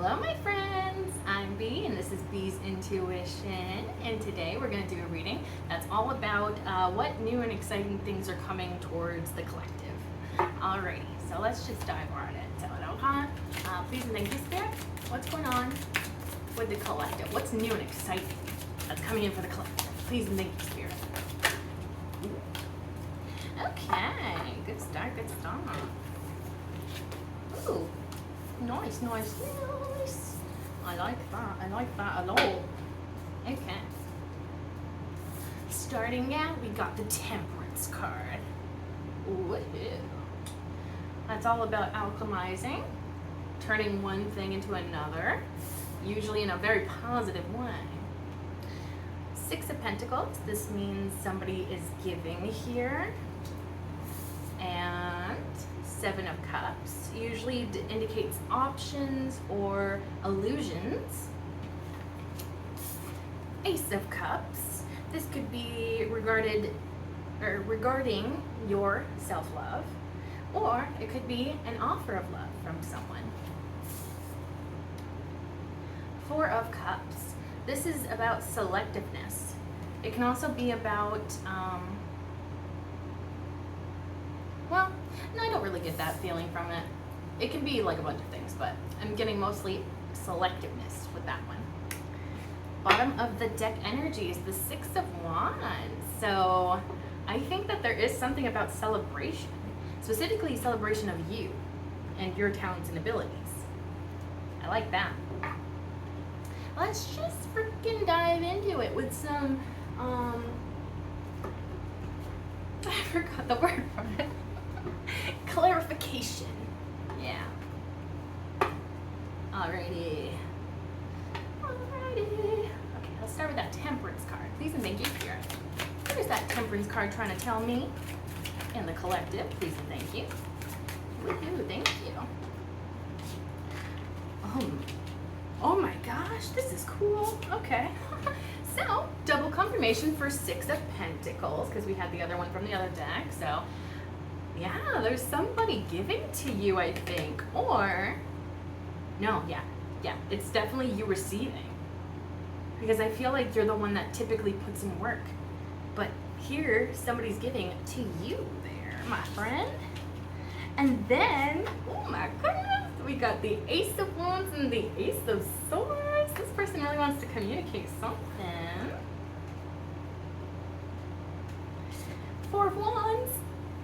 Hello my friends, I'm Bee and this is Bee's Intuition, and today we're going to do a reading that's all about what new and exciting things are coming towards the collective. Alrighty, so let's just dive right into it, okay? Please and thank you, Spirit. What's going on with the collective? What's new and exciting that's coming in for the collective? Please and thank you, Spirit. Okay, good start, good start. Ooh. Nice. I like that a lot. Okay. Starting out, we got the Temperance card. Woohoo. That's all about alchemizing, turning one thing into another, usually in a very positive way. Six of Pentacles, this means somebody is giving here. And Seven of Cups usually indicates options or illusions. Ace of Cups, this could be regarding your self-love, or it could be an offer of love from someone. Four of Cups, this is about selectiveness. It can also be about well, no, I don't really get that feeling from it. It can be like a bunch of things, but I'm getting mostly selectiveness with that one. Bottom of the deck energy is the Six of Wands. So I think that there is something about celebration, specifically celebration of you and your talents and abilities. I like that. Let's just freaking dive into it with some, I forgot the word for it. Clarification. Yeah. Alrighty. Okay, let's start with that Temperance card. Please and thank you, Spirit. What is that Temperance card trying to tell me? In the collective, please and thank you. Woohoo, thank you. Oh my gosh, this is cool. Okay. So, double confirmation for Six of Pentacles, because we had the other one from the other deck, so yeah, there's somebody giving to you, I think. Or, no, yeah, it's definitely you receiving. Because I feel like you're the one that typically puts in work. But here, somebody's giving to you there, my friend. And then, oh my goodness, we got the Ace of Wands and the Ace of Swords. This person really wants to communicate something. Four of Wands.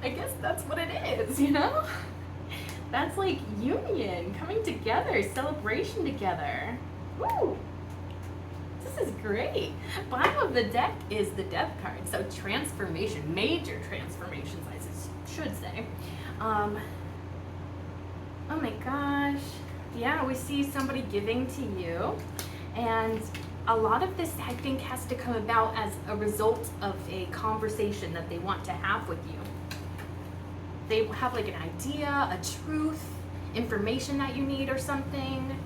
I guess that's what it is, you know? That's like union, coming together, celebration together. Woo! This is great. Bottom of the deck is the Death card, so transformation, major transformations, I should say. Oh my gosh. Yeah, we see somebody giving to you, and a lot of this, I think, has to come about as a result of a conversation that they want to have with you. They have like an idea, a truth, information that you need or something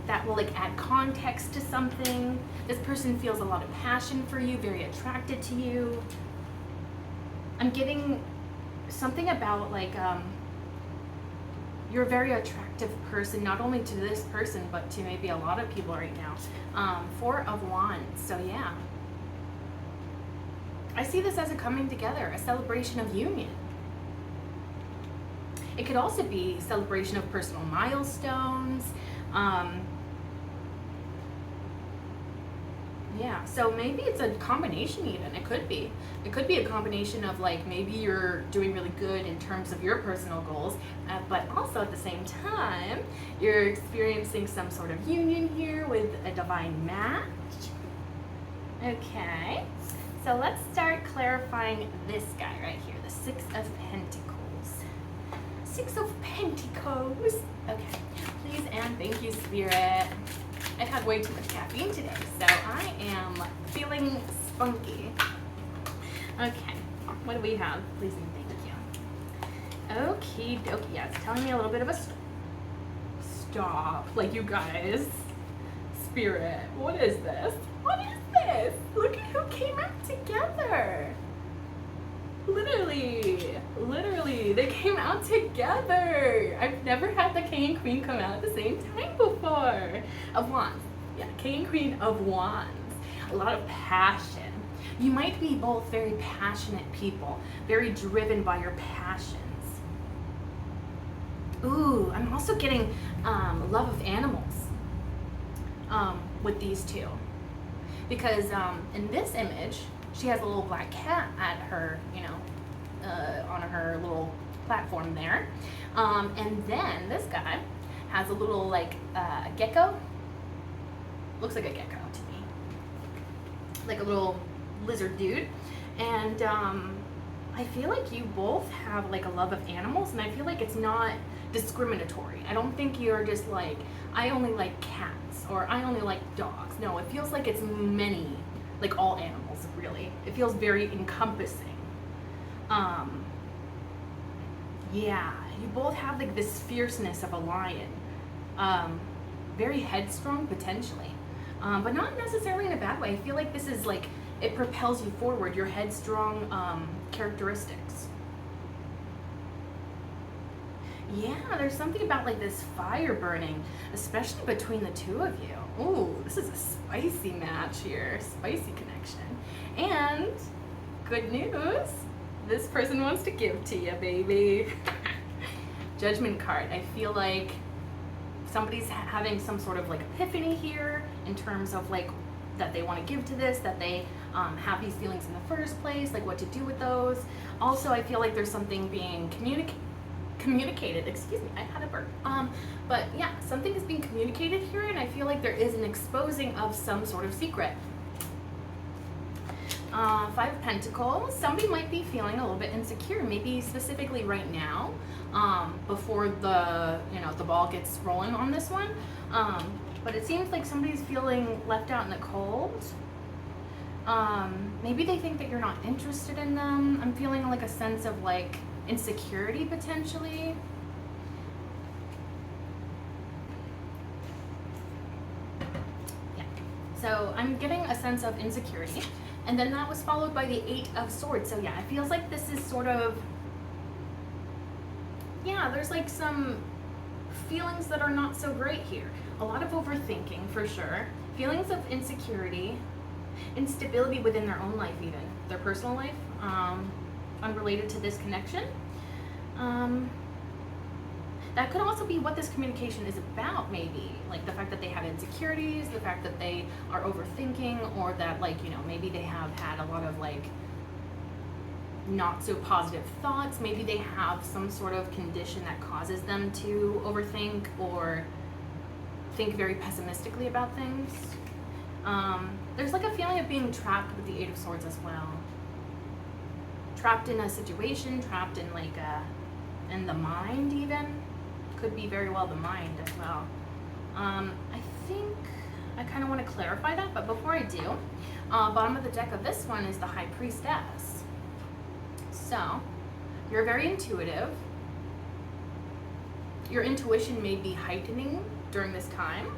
that will like add context to something. This person feels a lot of passion for you, very attracted to you. I'm getting something about like, you're a very attractive person, not only to this person, but to maybe a lot of people right now. Four of Wands, so yeah. I see this as a coming together, a celebration of union. It could also be celebration of personal milestones. Yeah, so maybe it's a combination even. It could be. It could be a combination of like maybe you're doing really good in terms of your personal goals, but also at the same time, you're experiencing some sort of union here with a divine match. Okay, so let's start clarifying this guy right here, the Six of Pentacles. Six of Pentacles. Okay, please and thank you, Spirit. I've had way too much caffeine today, so I am feeling spunky. Okay, what do we have? Please and thank you. Okie dokie, yeah, it's telling me a little bit of a stop. Like, you guys, Spirit, what is this? What is this? Look at who came out together. Literally, they came out together. I've never had the king and queen come out at the same time before. Four of Wands. Yeah, King and Queen of Wands. A lot of passion. You might be both very passionate people, very driven by your passions. Ooh, I'm also getting love of animals with these two. Because in this image, she has a little black cat at her, on her little platform there. And then this guy has a little gecko. Looks like a gecko to me. Like a little lizard dude. And I feel like you both have like a love of animals, and I feel like it's not discriminatory. I don't think you're just like, I only like cats or I only like dogs. No, it feels like it's many, like all animals really. It feels very encompassing. Yeah, you both have like this fierceness of a lion. Very headstrong potentially, but not necessarily in a bad way. I feel like this is like, it propels you forward, your headstrong characteristics. Yeah, there's something about like this fire burning, especially between the two of you. Ooh, this is a spicy match here, spicy connection. And good news, this person wants to give to you, baby. Judgment card. I feel like somebody's having some sort of like epiphany here in terms of like that they want to give to this, that they have these feelings in the first place, like what to do with those. Also, I feel like there's something being communicated, excuse me, I had a burp. But yeah, something is being communicated here, and I feel like there is an exposing of some sort of secret. Five of Pentacles, somebody might be feeling a little bit insecure, maybe specifically right now, before the, the ball gets rolling on this one. But it seems like somebody's feeling left out in the cold. Maybe they think that you're not interested in them. I'm feeling like a sense of like insecurity potentially. Yeah. So I'm getting a sense of insecurity. And then that was followed by the Eight of Swords. So yeah, it feels like this is sort of, yeah, there's like some feelings that are not so great here. A lot of overthinking for sure. Feelings of insecurity, instability within their own life even. Their personal life, unrelated to this connection. That could also be what this communication is about, maybe. Like the fact that they have insecurities, the fact that they are overthinking, or that like, maybe they have had a lot of like not so positive thoughts. Maybe they have some sort of condition that causes them to overthink or think very pessimistically about things. There's like a feeling of being trapped with the Eight of Swords as well. Trapped in a situation, trapped in like in the mind even. Could be very well the mind as well. I think I kind of want to clarify that, but before I do, bottom of the deck of this one is the High Priestess. So, you're very intuitive. Your intuition may be heightening during this time.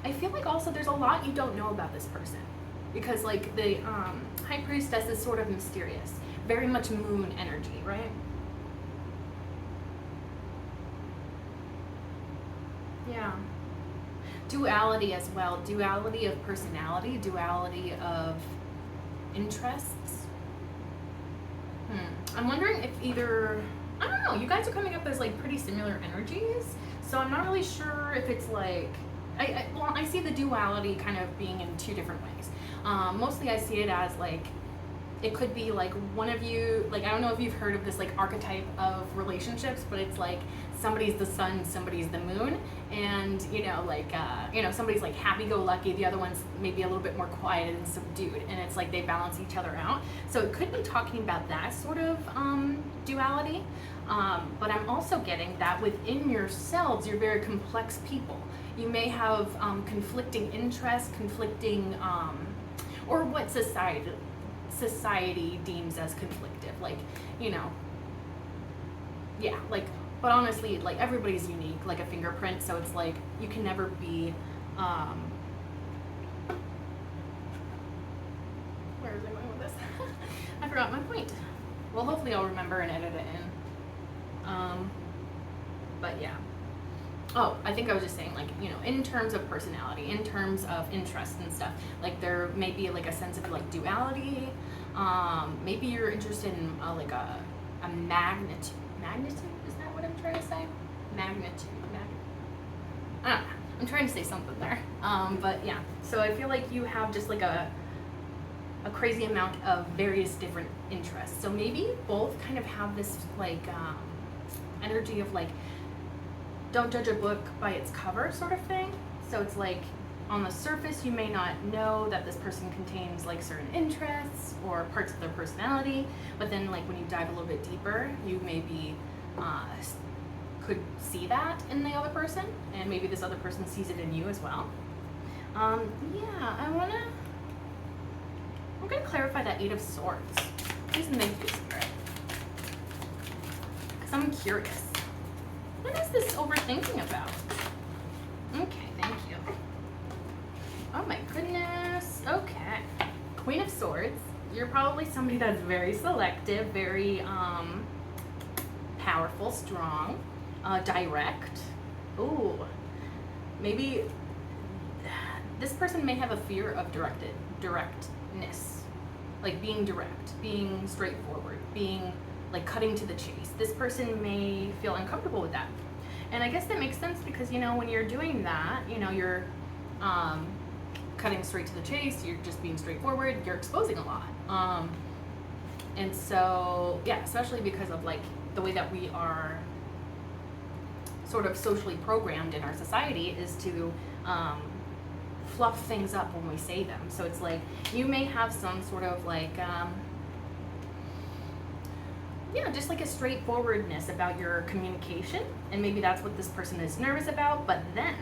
I feel like also there's a lot you don't know about this person, because like the High Priestess is sort of mysterious, very much moon energy, right? Yeah. Duality as well. Duality of personality, duality of interests. I'm wondering if either, I don't know, you guys are coming up as like pretty similar energies, so I'm not really sure if it's like, I see the duality kind of being in two different ways. Mostly I see it as like, it could be like one of you, like I don't know if you've heard of this like archetype of relationships, but it's like somebody's the sun, somebody's the moon, and somebody's like happy-go-lucky, the other one's maybe a little bit more quiet and subdued, and it's like they balance each other out. So it could be talking about that sort of duality, but I'm also getting that within yourselves, you're very complex people. You may have conflicting interests, conflicting, or what society deems as conflictive, like, yeah, like, but honestly, like, everybody's unique, like a fingerprint, so it's like, you can never be, where was I going with this? I forgot my point. Well, hopefully I'll remember and edit it in. But yeah. Oh, I think I was just saying, like, you know, in terms of personality, in terms of interest and stuff, like there may be like a sense of like duality. Maybe you're interested in like a magnitude. Magnitude? Is that what I'm trying to say? Magnitude. I don't know. I'm trying to say something there. But yeah. So I feel like you have just like a crazy amount of various different interests. So maybe both kind of have this like energy of like, don't judge a book by its cover sort of thing. So it's like on the surface you may not know that this person contains like certain interests or parts of their personality, but then like when you dive a little bit deeper, you maybe could see that in the other person, and maybe this other person sees it in you as well. Yeah, I'm gonna clarify that Eight of Swords. Please make this Spirit, because I'm curious. What is this overthinking about? Okay, thank you. Oh my goodness. Okay. Queen of Swords. You're probably somebody that's very selective, very powerful, strong, direct. Ooh. Maybe this person may have a fear of directness. Like being direct, being straightforward, being like cutting to the chase. This person may feel uncomfortable with that. And I guess that makes sense because, you know, when you're doing that, you know, you're cutting straight to the chase, you're just being straightforward, you're exposing a lot. And so, yeah, especially because of like the way that we are sort of socially programmed in our society is to fluff things up when we say them. So it's like you may have some sort of like yeah, just like a straightforwardness about your communication, and maybe that's what this person is nervous about. But then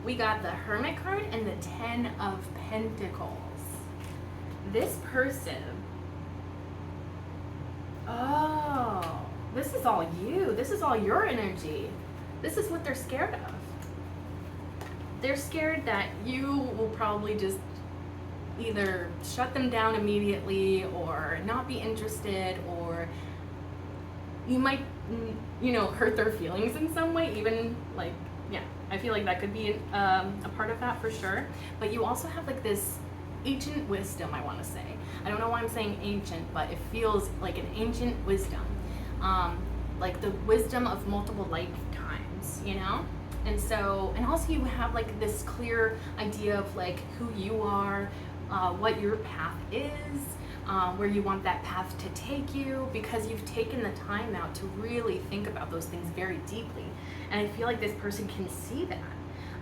we got the Hermit card and the Ten of Pentacles. This person, oh, this is all you. This is all your energy. This is what they're scared of. They're scared that you will probably just either shut them down immediately or not be interested, or you might, you know, hurt their feelings in some way, even like, yeah, I feel like that could be a part of that for sure. But you also have like this ancient wisdom, I want to say. I don't know why I'm saying ancient, but it feels like an ancient wisdom. Like the wisdom of multiple lifetimes, you know? And so, and also you have like this clear idea of like who you are, what your path is, where you want that path to take you, because you've taken the time out to really think about those things very deeply. And I feel like this person can see that.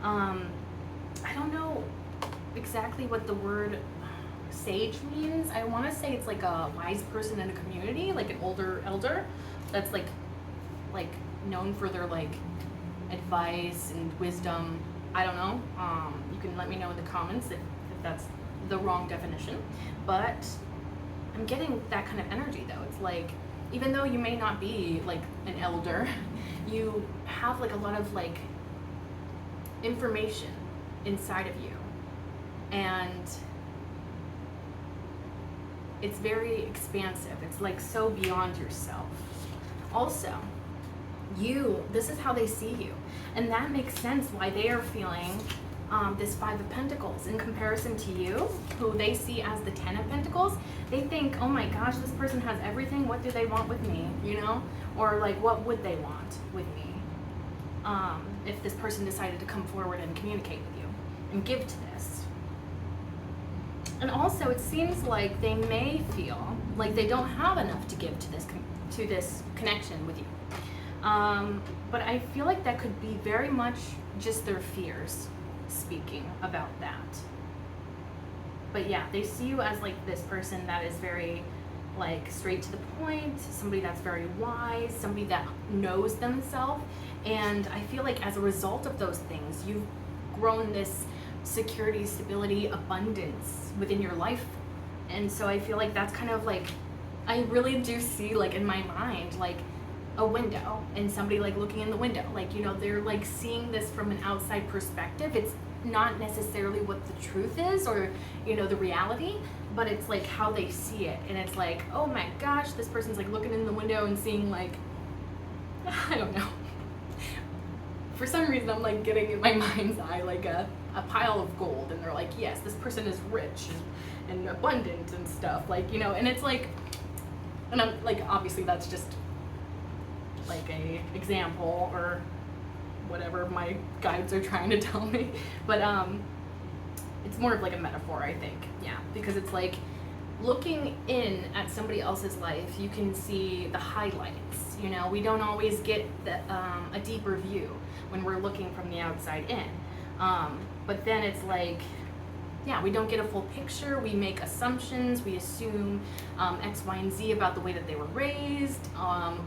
I don't know exactly what the word sage means. I want to say it's like a wise person in a community, like an older elder that's like known for their like advice and wisdom. I don't know. You can let me know in the comments if that's the wrong definition. But I'm getting that kind of energy though. It's like, even though you may not be like an elder, you have like a lot of like information inside of you, and it's very expansive. It's like so beyond yourself. Also, this is how they see you, and that makes sense why they are feeling this Five of Pentacles in comparison to you, who they see as the Ten of Pentacles. They think, oh my gosh, this person has everything. What do they want with me? You know, or like, what would they want with me? If this person decided to come forward and communicate with you and give to this. And also, it seems like they may feel like they don't have enough to give to this connection with you. But I feel like that could be very much just their fears speaking about that. But yeah, they see you as like this person that is very like straight to the point, somebody that's very wise, somebody that knows themselves. And I feel like as a result of those things, you've grown this security, stability, abundance within your life. And so I feel like that's kind of like, I really do see like in my mind like a window and somebody like looking in the window, like, you know, they're like seeing this from an outside perspective. It's not necessarily what the truth is or, you know, the reality, but it's like how they see it. And it's like, oh my gosh, this person's like looking in the window and seeing like, I don't know, for some reason I'm like getting in my mind's eye like a pile of gold, and they're like, yes, this person is rich and abundant and stuff, like, you know, and it's like, and I'm like, obviously that's just like a example or whatever my guides are trying to tell me, but it's more of like a metaphor, I think. Yeah, because it's like looking in at somebody else's life, you can see the highlights, you know. We don't always get a deeper view when we're looking from the outside in, but then it's like, yeah, we don't get a full picture. We make assumptions. We assume X, Y, and Z about the way that they were raised,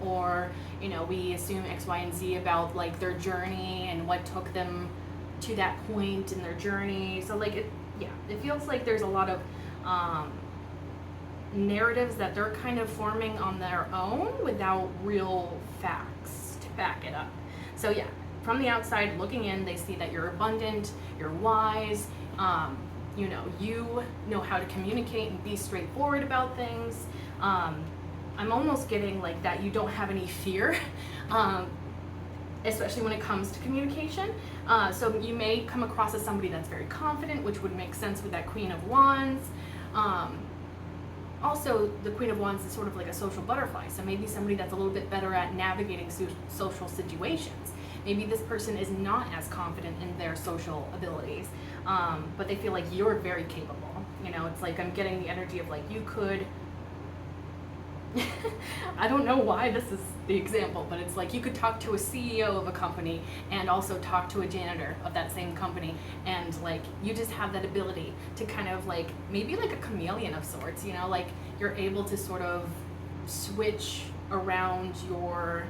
or, you know, we assume X, Y, and Z about like their journey and what took them to that point in their journey. So like, it feels like there's a lot of narratives that they're kind of forming on their own without real facts to back it up. So yeah, from the outside looking in, they see that you're abundant, you're wise, you know how to communicate and be straightforward about things. I'm almost getting like that you don't have any fear, especially when it comes to communication. So you may come across as somebody that's very confident, which would make sense with that Queen of Wands. Also, the Queen of Wands is sort of like a social butterfly, so maybe somebody that's a little bit better at navigating social situations. Maybe this person is not as confident in their social abilities, but they feel like you're very capable. You know, it's like I'm getting the energy of like you could, I don't know why this is the example, but it's like you could talk to a CEO of a company and also talk to a janitor of that same company, and like you just have that ability to kind of like, maybe like a chameleon of sorts, you know, like you're able to sort of switch around your,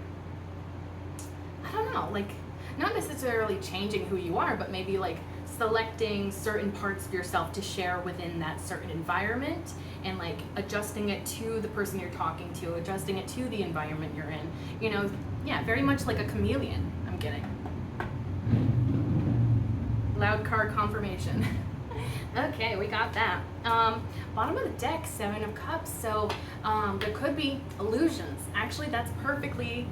I don't know, like not necessarily changing who you are, but maybe like selecting certain parts of yourself to share within that certain environment, and like adjusting it to the person you're talking to, adjusting it to the environment you're in. You know, yeah, very much like a chameleon, I'm getting. Loud card confirmation. Okay, we got that. Bottom of the deck, Seven of Cups. So there could be illusions. Actually, that perfectly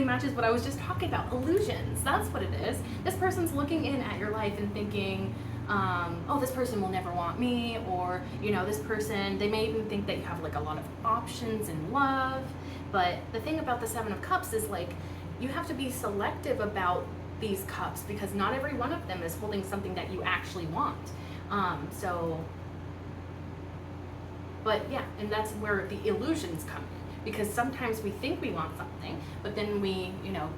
matches what I was just talking about. Illusions, that's what it is. This person's looking in at your life and thinking, oh, this person will never want me, or, you know, this person, they may even think that you have like a lot of options in love. But the thing about the Seven of Cups is like, you have to be selective about these cups, because not every one of them is holding something that you actually want. But yeah, and that's where the illusions come in, because sometimes we think we want something, but then we, you know,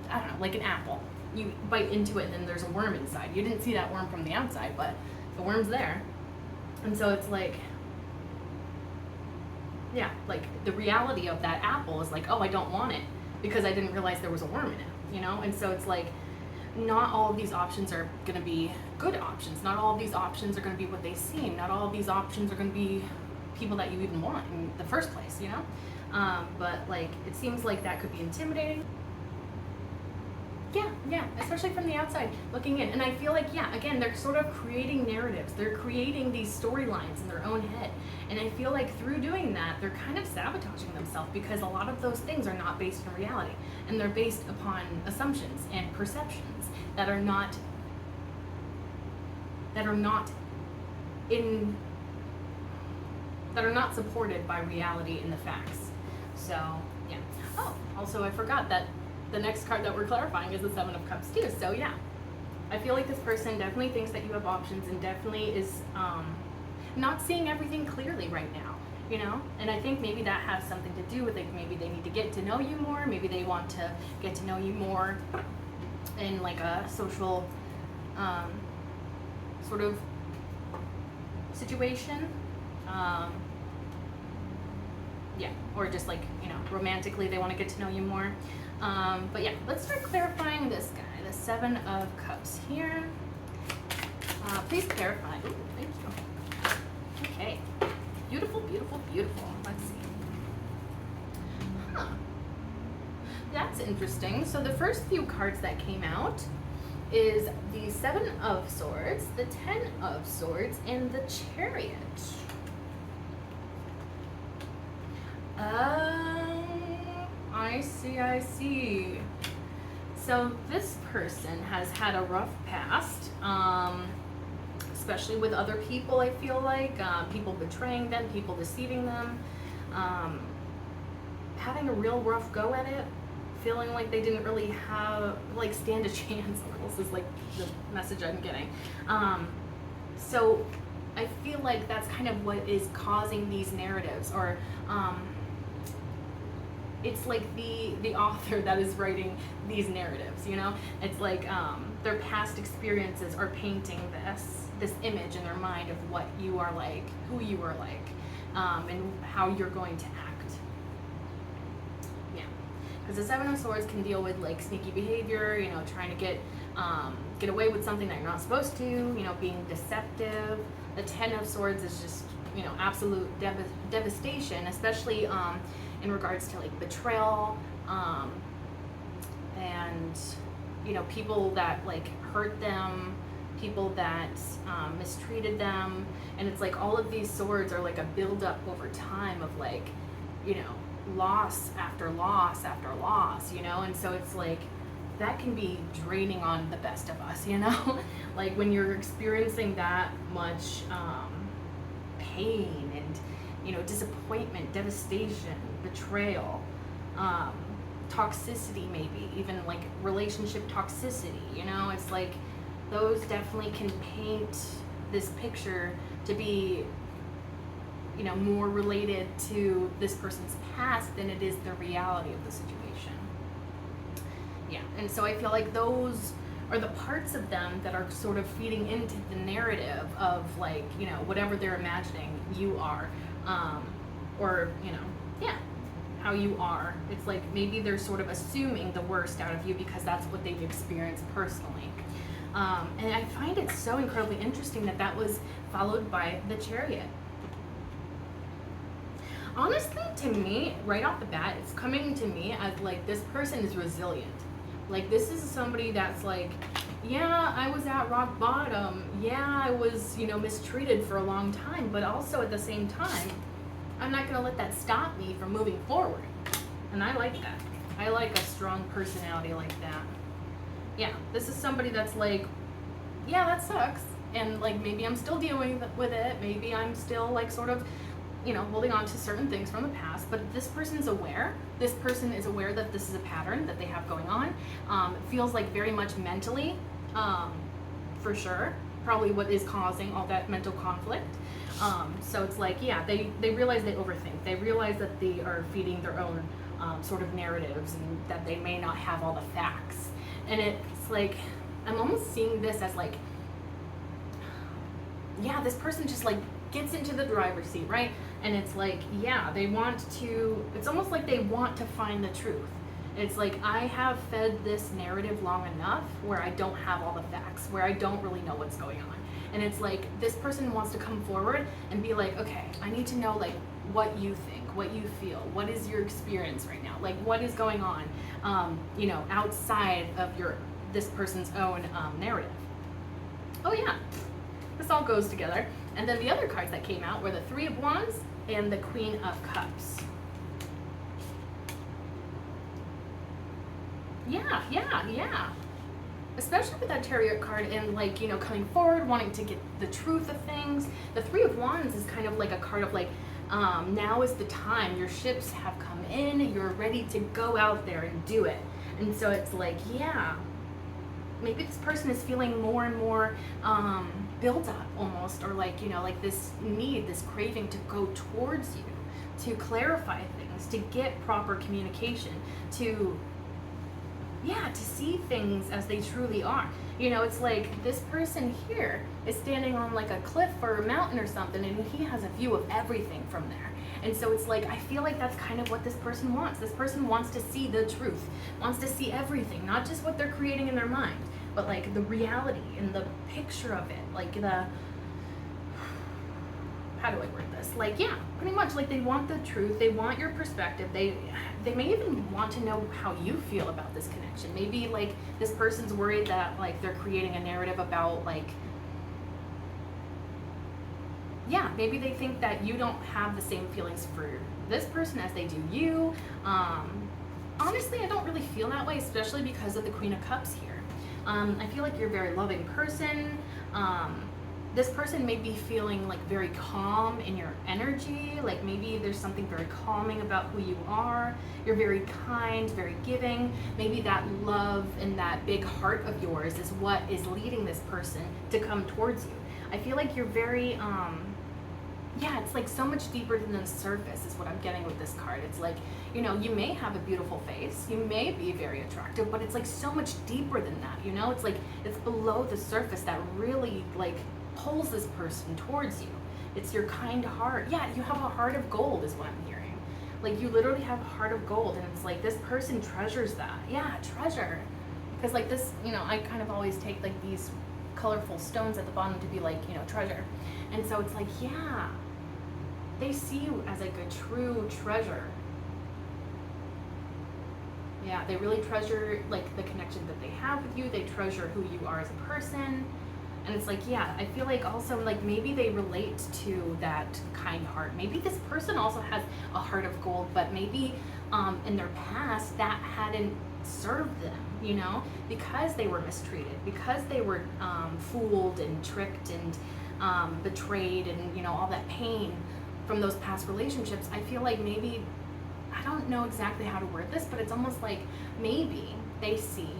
I don't know, like an apple. You bite into it and then there's a worm inside. You didn't see that worm from the outside, but the worm's there. And so it's like, yeah, like the reality of that apple is like, oh, I don't want it because I didn't realize there was a worm in it, you know? And so it's like, not all of these options are gonna be good options. Not all of these options are gonna be what they seem. Not all of these options are gonna be people that you even want in the first place, you know? But like, it seems like that could be intimidating. Yeah, especially from the outside looking in. And I feel like, yeah, again, they're sort of creating narratives. They're creating these storylines in their own head. And I feel like through doing that, they're kind of sabotaging themselves, because a lot of those things are not based in reality. And they're based upon assumptions and perceptions that are not supported by reality in the facts. So, yeah. Oh, also I forgot that the next card that we're clarifying is the Seven of Cups too. So yeah, I feel like this person definitely thinks that you have options, and definitely is not seeing everything clearly right now, you know? And I think maybe that has something to do with like, maybe they need to get to know you more. Maybe they want to get to know you more in like a social sort of situation. Yeah, or just like, you know, romantically they want to get to know you more. But yeah, let's start clarifying this guy, the Seven of Cups here. Please clarify. Ooh, thank you. Okay. Beautiful, beautiful, beautiful. Let's see. Huh. That's interesting. So the first few cards that came out is the Seven of Swords, the Ten of Swords, and the Chariot. I see. So this person has had a rough past, especially with other people, I feel like. People betraying them, people deceiving them, having a real rough go at it, feeling like they didn't really have, like, stand a chance, almost is like the message I'm getting. So I feel like that's kind of what is causing these narratives, or it's like the author that is writing these narratives, you know? It's like their past experiences are painting this image in their mind of what you are like, who you are like, and how you're going to act. Yeah, because the Seven of Swords can deal with like sneaky behavior, you know, trying to get away with something that you're not supposed to, you know, being deceptive. The Ten of Swords is just, you know, absolute devastation, especially in regards to like betrayal, and, you know, people that like hurt them, people that mistreated them. And it's like all of these swords are like a buildup over time of like, you know, loss after loss after loss, you know? And so it's like, that can be draining on the best of us, you know? Like when you're experiencing that much pain and, you know, disappointment, devastation, betrayal, toxicity, maybe even like relationship toxicity, you know? It's like those definitely can paint this picture to be, you know, more related to this person's past than it is the reality of the situation. Yeah, and so I feel like those are the parts of them that are sort of feeding into the narrative of like, you know, whatever they're imagining you are, or, you know, yeah, how you are. It's like maybe they're sort of assuming the worst out of you because that's what they've experienced personally. And I find it so incredibly interesting that that was followed by the Chariot. Honestly, to me, right off the bat, it's coming to me as like this person is resilient. Like this is somebody that's like, yeah, I was at rock bottom. Yeah, I was, you know, mistreated for a long time, but also at the same time, I'm not gonna let that stop me from moving forward. And I like that. I like a strong personality like that. Yeah, this is somebody that's like, yeah, that sucks. And like maybe I'm still dealing with it. Maybe I'm still like sort of, you know, holding on to certain things from the past, but this person's aware. This person is aware that this is a pattern that they have going on. It feels like very much mentally, for sure, probably what is causing all that mental conflict. So it's like, yeah, they realize they overthink. They realize that they are feeding their own sort of narratives and that they may not have all the facts. And it's like, I'm almost seeing this as like, yeah, this person just like gets into the driver's seat, right? And it's like, yeah, they want to, it's almost like they want to find the truth. It's like, I have fed this narrative long enough where I don't have all the facts, where I don't really know what's going on. And it's like, this person wants to come forward and be like, okay, I need to know like what you think, what you feel, what is your experience right now? Like what is going on, you know, outside of this person's own narrative. Oh yeah, this all goes together. And then the other cards that came out were the Three of Wands and the Queen of Cups. Yeah. Especially with that Chariot card and like, you know, coming forward, wanting to get the truth of things. The Three of Wands is kind of like a card of like, now is the time. Your ships have come in. You're ready to go out there and do it. And so it's like, yeah, maybe this person is feeling more and more built up almost, or like, you know, like this need, this craving to go towards you, to clarify things, to get proper communication, to see things as they truly are. You know, it's like this person here is standing on like a cliff or a mountain or something, and he has a view of everything from there. And so it's like, I feel like that's kind of what this person wants. This person wants to see the truth, wants to see everything, not just what they're creating in their mind, but like the reality and the picture of it, like the, how do I word this? Like, yeah, pretty much like they want the truth, they want your perspective, they may even want to know how you feel about this connection. Maybe like this person's worried that like they're creating a narrative about like, yeah, maybe they think that you don't have the same feelings for this person as they do you. honestly, I don't really feel that way, especially because of the Queen of Cups here. I feel like you're a very loving person. This person may be feeling like very calm in your energy. Like maybe there's something very calming about who you are. You're very kind, very giving. Maybe that love and that big heart of yours is what is leading this person to come towards you. I feel like you're very, yeah, it's like so much deeper than the surface is what I'm getting with this card. It's like, you know, you may have a beautiful face, you may be very attractive, but it's like so much deeper than that, you know? It's like, it's below the surface that really like pulls this person towards you. It's your kind heart. Yeah, you have a heart of gold is what I'm hearing. Like you literally have a heart of gold, and it's like this person treasures that. Yeah, treasure. Because like this, you know, I kind of always take like these colorful stones at the bottom to be like, you know, treasure. And so it's like, yeah, they see you as like a true treasure. Yeah, they really treasure like the connection that they have with you. They treasure who you are as a person. And it's like, yeah, I feel like also like maybe they relate to that kind heart. Maybe this person also has a heart of gold, but maybe in their past that hadn't served them, you know, because they were mistreated, because they were fooled and tricked and betrayed and, you know, all that pain from those past relationships. I feel like maybe, I don't know exactly how to word this, but it's almost like maybe they see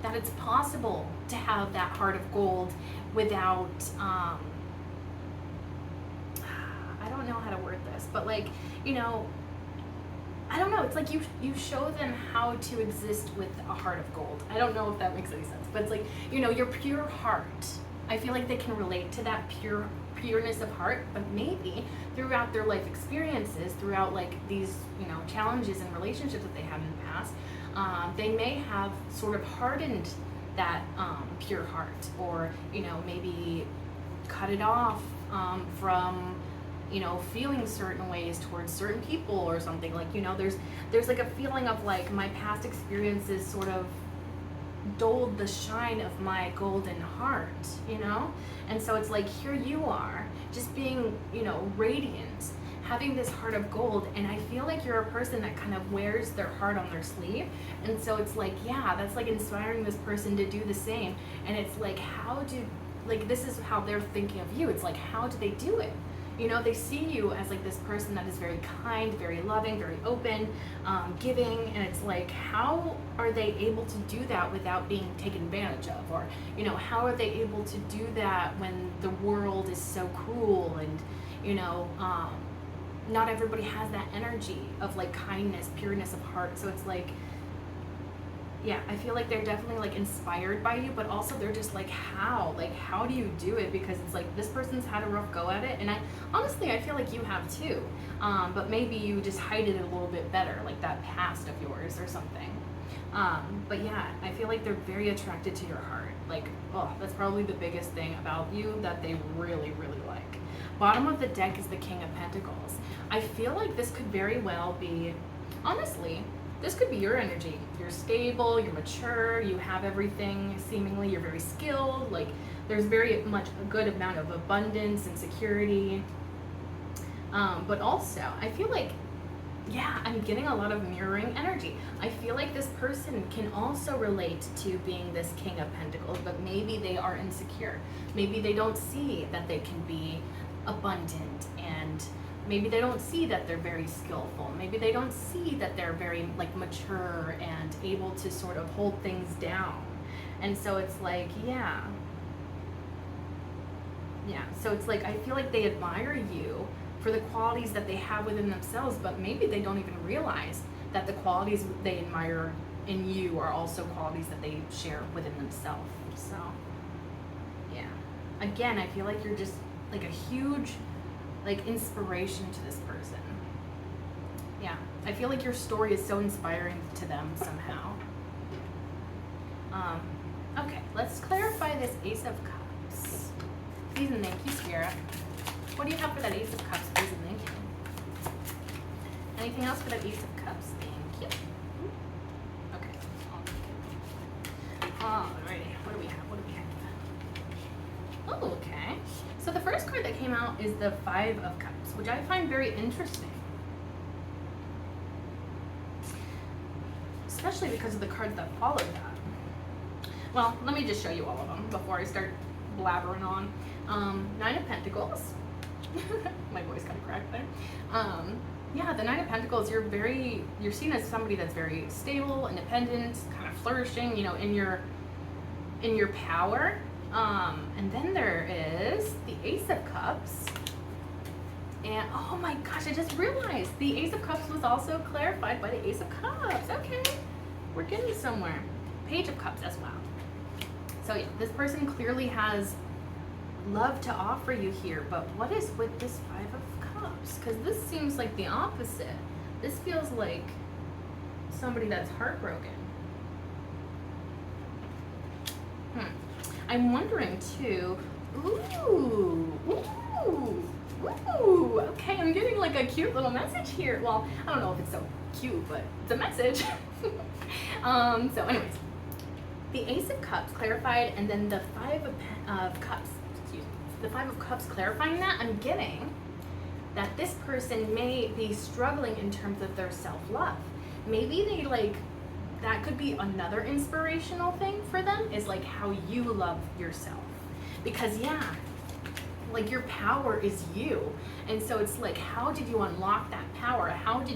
that it's possible to have that heart of gold without, I don't know how to word this, but like, you know, I don't know, it's like you show them how to exist with a heart of gold. I don't know if that makes any sense, but it's like, you know, your pure heart. I feel like they can relate to that pureness of heart, but maybe throughout their life experiences, throughout like these, you know, challenges and relationships that they had in the past, they may have sort of hardened that pure heart, or, you know, maybe cut it off from, you know, feeling certain ways towards certain people or something. Like, you know, there's like a feeling of like my past experiences sort of dulled the shine of my golden heart, you know? And so it's like, here you are, just being, you know, radiant, having this heart of gold, and I feel like you're a person that kind of wears their heart on their sleeve. And so it's like, yeah, that's like inspiring this person to do the same. And it's like, how do, like, this is how they're thinking of you. It's like, how do they do it? You know, they see you as like this person that is very kind, very loving, very open, giving, and it's like, how are they able to do that without being taken advantage of? Or, you know, how are they able to do that when the world is so cruel and, you know, not everybody has that energy of like kindness, pureness of heart. So it's like, yeah, I feel like they're definitely like inspired by you, but also they're just like, how do you do it? Because it's like, this person's had a rough go at it, and I honestly, I feel like you have too, but maybe you just hide it a little bit better, like that past of yours or something. But yeah, I feel like they're very attracted to your heart. Like, oh, that's probably the biggest thing about you that they really, really like. Bottom of the deck is the King of Pentacles. I feel like this could very well be, honestly, this could be your energy. You're stable, you're mature, you have everything seemingly, you're very skilled, like there's very much a good amount of abundance and security. But also, I feel like, yeah, I'm getting a lot of mirroring energy. I feel like this person can also relate to being this King of Pentacles, but maybe they are insecure. Maybe they don't see that they can be abundant, and maybe they don't see that they're very skillful. Maybe they don't see that they're very like mature and able to sort of hold things down. And so it's like, yeah. So it's like, I feel like they admire you for the qualities that they have within themselves, but maybe they don't even realize that the qualities they admire in you are also qualities that they share within themselves. So, yeah. Again, I feel like you're just like a huge like inspiration to this person. Yeah, I feel like your story is so inspiring to them somehow. Okay, let's clarify this Ace of Cups. Please and thank you, Spirit. What do you have for that Ace of Cups? Please and thank you. Anything else for that Ace of Cups? Thank you. Okay. Alrighty, what do we have? Oh, okay. So the first card that came out is the Five of Cups, which I find very interesting. especially because of the cards that followed that. Well, let me just show you all of them before I start blabbering on. Nine of Pentacles. My voice got cracked there. Yeah, the Nine of Pentacles, you're seen as somebody that's very stable, independent, kind of flourishing, you know, in your power. And then there is the Ace of Cups. And oh my gosh, I just realized the Ace of Cups was also clarified by the Ace of Cups. Okay, we're getting somewhere. Page of Cups as well. So yeah, this person clearly has love to offer you here, but what is with this Five of Cups? Because this seems like the opposite. This feels like somebody that's heartbroken. I'm wondering too. Ooh, okay, I'm getting like a cute little message here. Well, I don't know if it's so cute, but it's a message. So anyways, the Ace of Cups clarified, and then the Five of Cups, the Five of Cups clarifying that, I'm getting that this person may be struggling in terms of their self-love. Maybe they that could be another inspirational thing for them, is like how you love yourself. Because yeah, like your power is you. And so it's like, how did you unlock that power? How do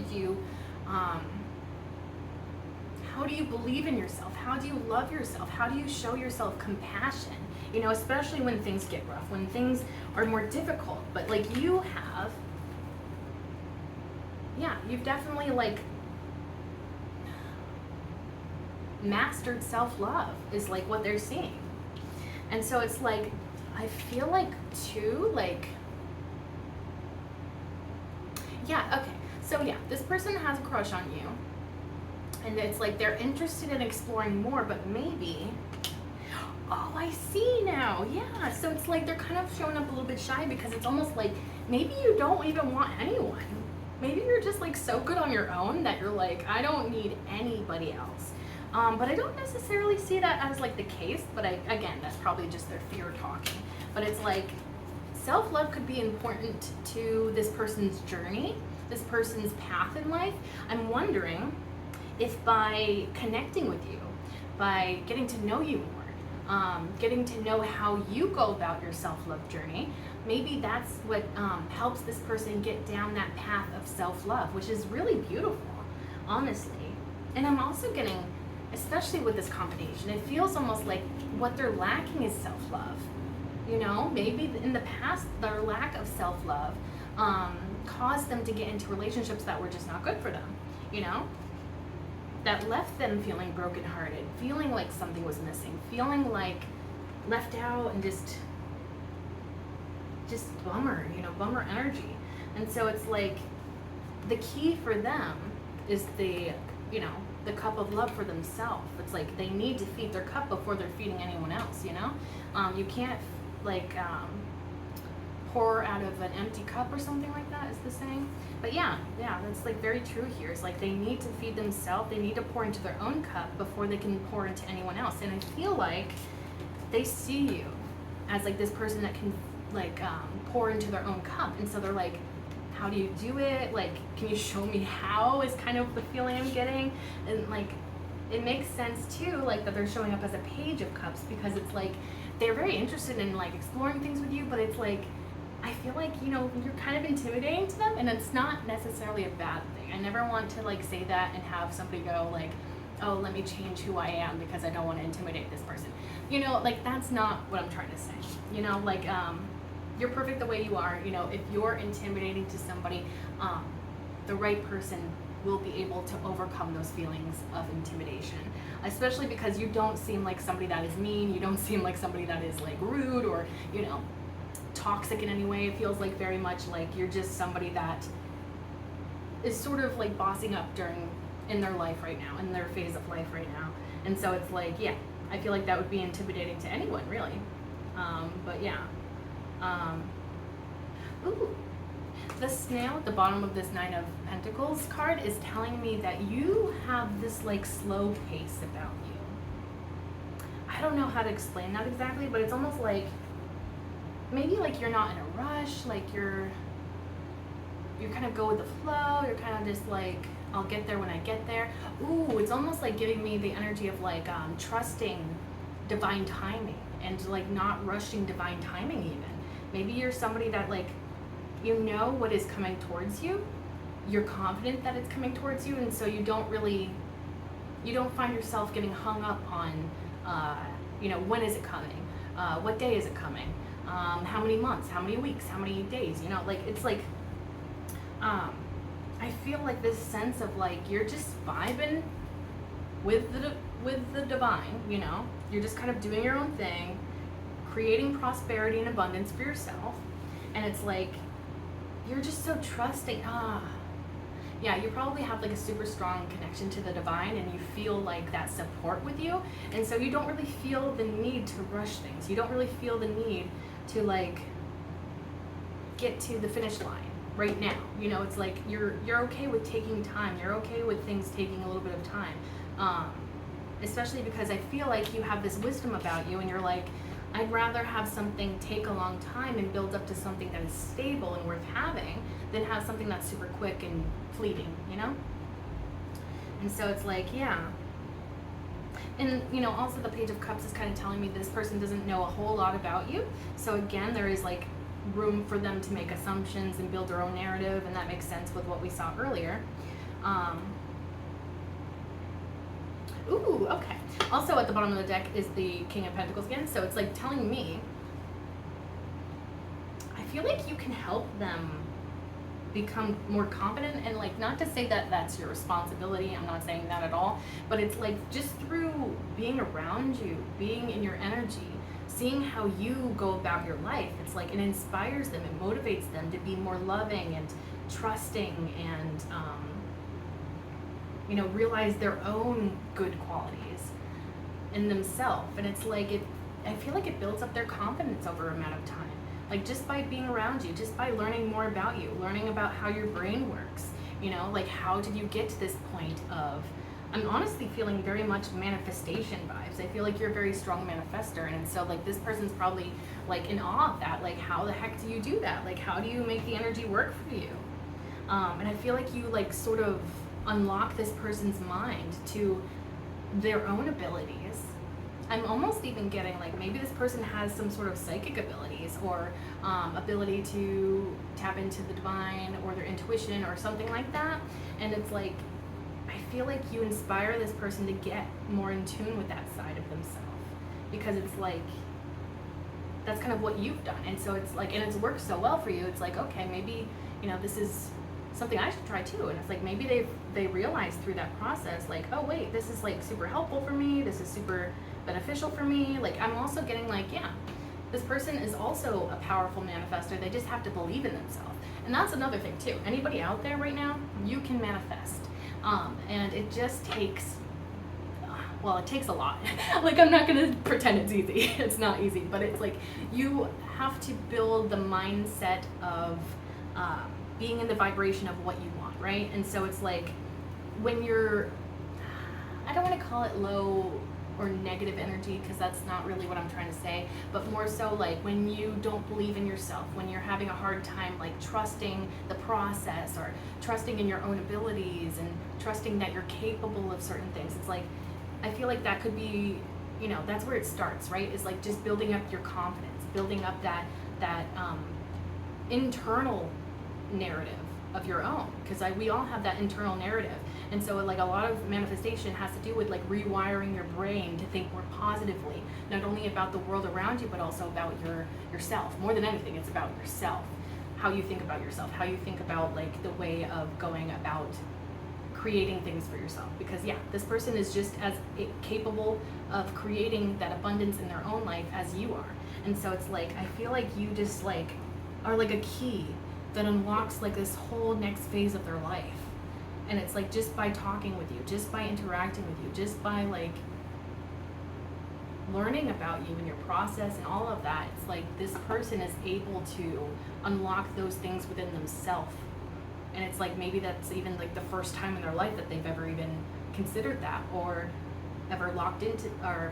you believe in yourself? How do you love yourself? How do you show yourself compassion? You know, especially when things get rough, when things are more difficult. But like you have, yeah, you've definitely like mastered self-love is like what they're seeing. And so it's like, I feel like too, like, yeah, okay. So yeah, this person has a crush on you. And it's like they're interested in exploring more, but maybe, oh, I see now. Yeah, so it's like they're kind of showing up a little bit shy because it's almost like maybe you don't even want anyone. Maybe you're just like so good on your own that you're like, I don't need anybody else. But I don't necessarily see that as like the case, but again, that's probably just their fear talking. But it's like self-love could be important to this person's journey, this person's path in life. I'm wondering if by connecting with you, by getting to know you more, getting to know how you go about your self-love journey, maybe that's what helps this person get down that path of self-love, which is really beautiful, honestly. And I'm also getting, especially with this combination, it feels almost like what they're lacking is self-love. You know, maybe in the past, their lack of self-love caused them to get into relationships that were just not good for them, you know? That left them feeling brokenhearted, feeling like something was missing, feeling like left out and just bummer, you know, bummer energy. And so it's like the key for them is the cup of love for themselves. It's like they need to feed their cup before they're feeding anyone else, you know? You can't pour out of an empty cup or something like that is the saying. But yeah, that's like very true here. It's like they need to feed themselves, they need to pour into their own cup before they can pour into anyone else. And I feel like they see you as like this person that can pour into their own cup. And so they're like, how do you do it? Like, can you show me how, is kind of the feeling I'm getting. And like, it makes sense too, like that they're showing up as a Page of Cups, because it's like, they're very interested in like exploring things with you, but it's like, I feel like, you know, you're kind of intimidating to them, and it's not necessarily a bad thing. I never want to like say that and have somebody go like, oh, let me change who I am because I don't want to intimidate this person. You know, like that's not what I'm trying to say. You know, like, you're perfect the way you are. You know, if you're intimidating to somebody, the right person will be able to overcome those feelings of intimidation, especially because you don't seem like somebody that is mean. You don't seem like somebody that is like rude or, you know, toxic in any way. It feels like very much like you're just somebody that is sort of like bossing up in their life right now, in their phase of life right now. And so it's like, yeah, I feel like that would be intimidating to anyone, really. But yeah. Ooh, the snail at the bottom of this Nine of Pentacles card is telling me that you have this like slow pace about you. I don't know how to explain that exactly, but it's almost like maybe like you're not in a rush, like you're kind of go with the flow, you're kind of just like I'll get there when I get there. Ooh, it's almost like giving me the energy of like trusting divine timing and like not rushing divine timing even. Maybe you're somebody that like, you know what is coming towards you. You're confident that it's coming towards you, and so you don't find yourself getting hung up on, when is it coming? What day is it coming? How many months? How many weeks? How many days? Like it's like, I feel like this sense of like you're just vibing with the divine. You're just kind of doing your own thing, creating prosperity and abundance for yourself, and it's like you're just so trusting. Yeah, you probably have like a super strong connection to the divine, and you feel like that support with you, and so you don't really feel the need to rush things. You don't really feel the need to like get to the finish line right now. It's like you're okay with taking time. You're okay with things taking a little bit of time, especially because I feel like you have this wisdom about you, and you're like, I'd rather have something take a long time and build up to something that is stable and worth having than have something that's super quick and fleeting, And so it's like, yeah. And, also the Page of Cups is kind of telling me this person doesn't know a whole lot about you. So again, there is like room for them to make assumptions and build their own narrative, and that makes sense with what we saw earlier. Ooh, okay. Also at the bottom of the deck is the King of Pentacles again, so it's like telling me, I feel like you can help them become more confident, and like, not to say that that's your responsibility, I'm not saying that at all, but it's like just through being around you, being in your energy, seeing how you go about your life, it's like it inspires them, it motivates them to be more loving and trusting and realize their own good qualities in themselves. And it's like I feel like it builds up their confidence over a amount of time. Like just by being around you, just by learning more about you, learning about how your brain works, like how did you get to this point of, I'm honestly feeling very much manifestation vibes. I feel like you're a very strong manifester, and so like this person's probably like in awe of that. Like, how the heck do you do that? Like, how do you make the energy work for you? And I feel like you like sort of unlock this person's mind to their own abilities. I'm almost even getting like maybe this person has some sort of psychic abilities, or ability to tap into the divine or their intuition or something like that. And it's like, I feel like you inspire this person to get more in tune with that side of themselves, because it's like, that's kind of what you've done. And so it's like, and it's worked so well for you. It's like, okay, maybe, this is something I should try too. And it's like, maybe they realized through that process, like, oh wait, this is like super helpful for me. This is super beneficial for me. Like, I'm also getting like, yeah, this person is also a powerful manifestor. They just have to believe in themselves. And that's another thing too. Anybody out there right now, you can manifest. And it just takes, well, it takes a lot. Like, I'm not gonna pretend it's easy. It's not easy, but it's like, you have to build the mindset of being in the vibration of what you want, right? And so it's like, when you're, I don't want to call it low or negative energy, because that's not really what I'm trying to say, but more so like when you don't believe in yourself, when you're having a hard time like trusting the process, or trusting in your own abilities, and trusting that you're capable of certain things. It's like, I feel like that could be, that's where it starts, right? Is like just building up your confidence, building up that internal narrative of your own, because we all have that internal narrative. And so like a lot of manifestation has to do with like rewiring your brain to think more positively, not only about the world around you, but also about yourself. More than anything, it's about yourself, how you think about yourself, how you think about like the way of going about creating things for yourself. Because yeah, this person is just as capable of creating that abundance in their own life as you are. And so it's like, I feel like you just like are like a key that unlocks like this whole next phase of their life. And it's like, just by talking with you, just by interacting with you, just by like learning about you and your process and all of that, it's like this person is able to unlock those things within themselves. And it's like, maybe that's even like the first time in their life that they've ever even considered that, or ever locked into, or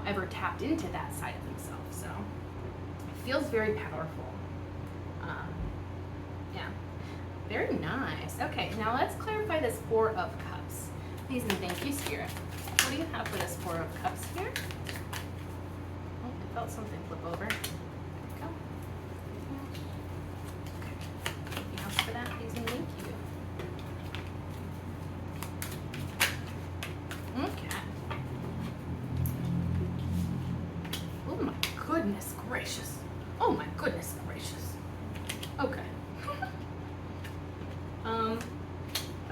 ever tapped into that side of themselves. So it feels very powerful. Yeah, Very nice. Okay, now let's clarify this Four of Cups. Please and thank you, Spirit. What do you have for this Four of Cups here? Oh, I felt something flip over. There we go. Okay. Anything else for that? Please and thank you. Okay. Oh my goodness gracious. Oh my goodness gracious. Okay.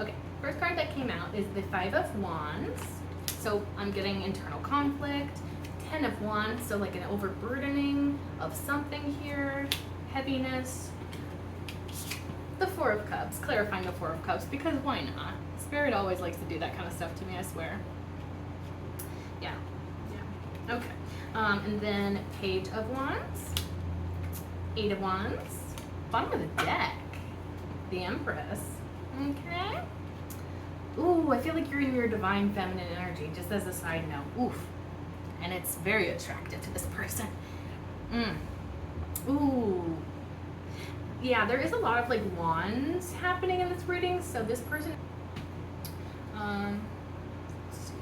Okay, first card that came out is the Five of Wands. So I'm getting internal conflict. 10 of Wands, so like an overburdening of something here. Heaviness. The Four of Cups, clarifying the Four of Cups, because why not? Spirit always likes to do that kind of stuff to me, I swear. Yeah, yeah, okay. And then Page of Wands, Eight of Wands, bottom of the deck, the Empress. Okay. Ooh, I feel like you're in your divine feminine energy, just as a side note. Oof. And it's very attractive to this person. Ooh. Yeah, there is a lot of like wands happening in this reading, so this person, let's see.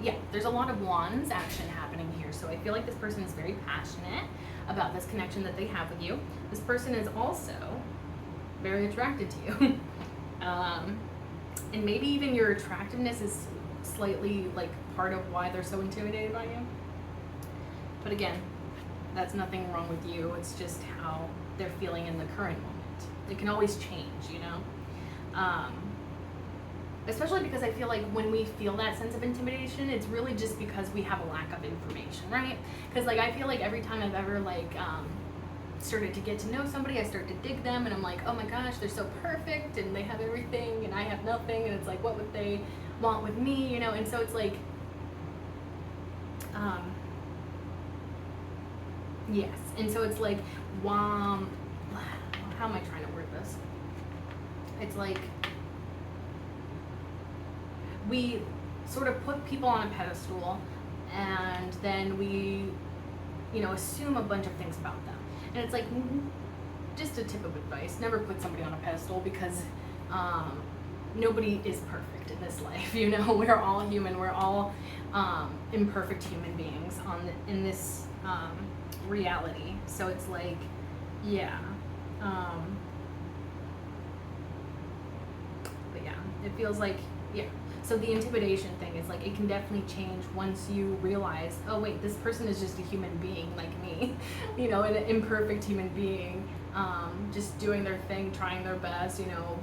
Yeah, there's a lot of wands action happening here, so I feel like this person is very passionate about this connection that they have with you. This person is also very attracted to you. And maybe even your attractiveness is slightly like part of why they're so intimidated by you. But again, that's nothing wrong with you. It's just how they're feeling in the current moment. It can always change, you know? Especially because I feel like when we feel that sense of intimidation, it's really just because we have a lack of information, right? Because like I feel like every time I've ever like started to get to know somebody, I start to dig them and I'm like, oh my gosh, they're so perfect and they have everything and I have nothing, and it's like, what would they want with me, you know? And so it's like, yes, and so it's like, how am I trying to word this? It's like, we sort of put people on a pedestal and then we, you know, assume a bunch of things about them. And it's like, just a tip of advice, never put somebody on a pedestal, because nobody is perfect in this life, you know? We're all human, we're all imperfect human beings in this reality. So it's like, yeah. But yeah, it feels like, yeah. So the intimidation thing is like, it can definitely change once you realize, oh wait, this person is just a human being like me, you know, an imperfect human being, just doing their thing, trying their best, you know.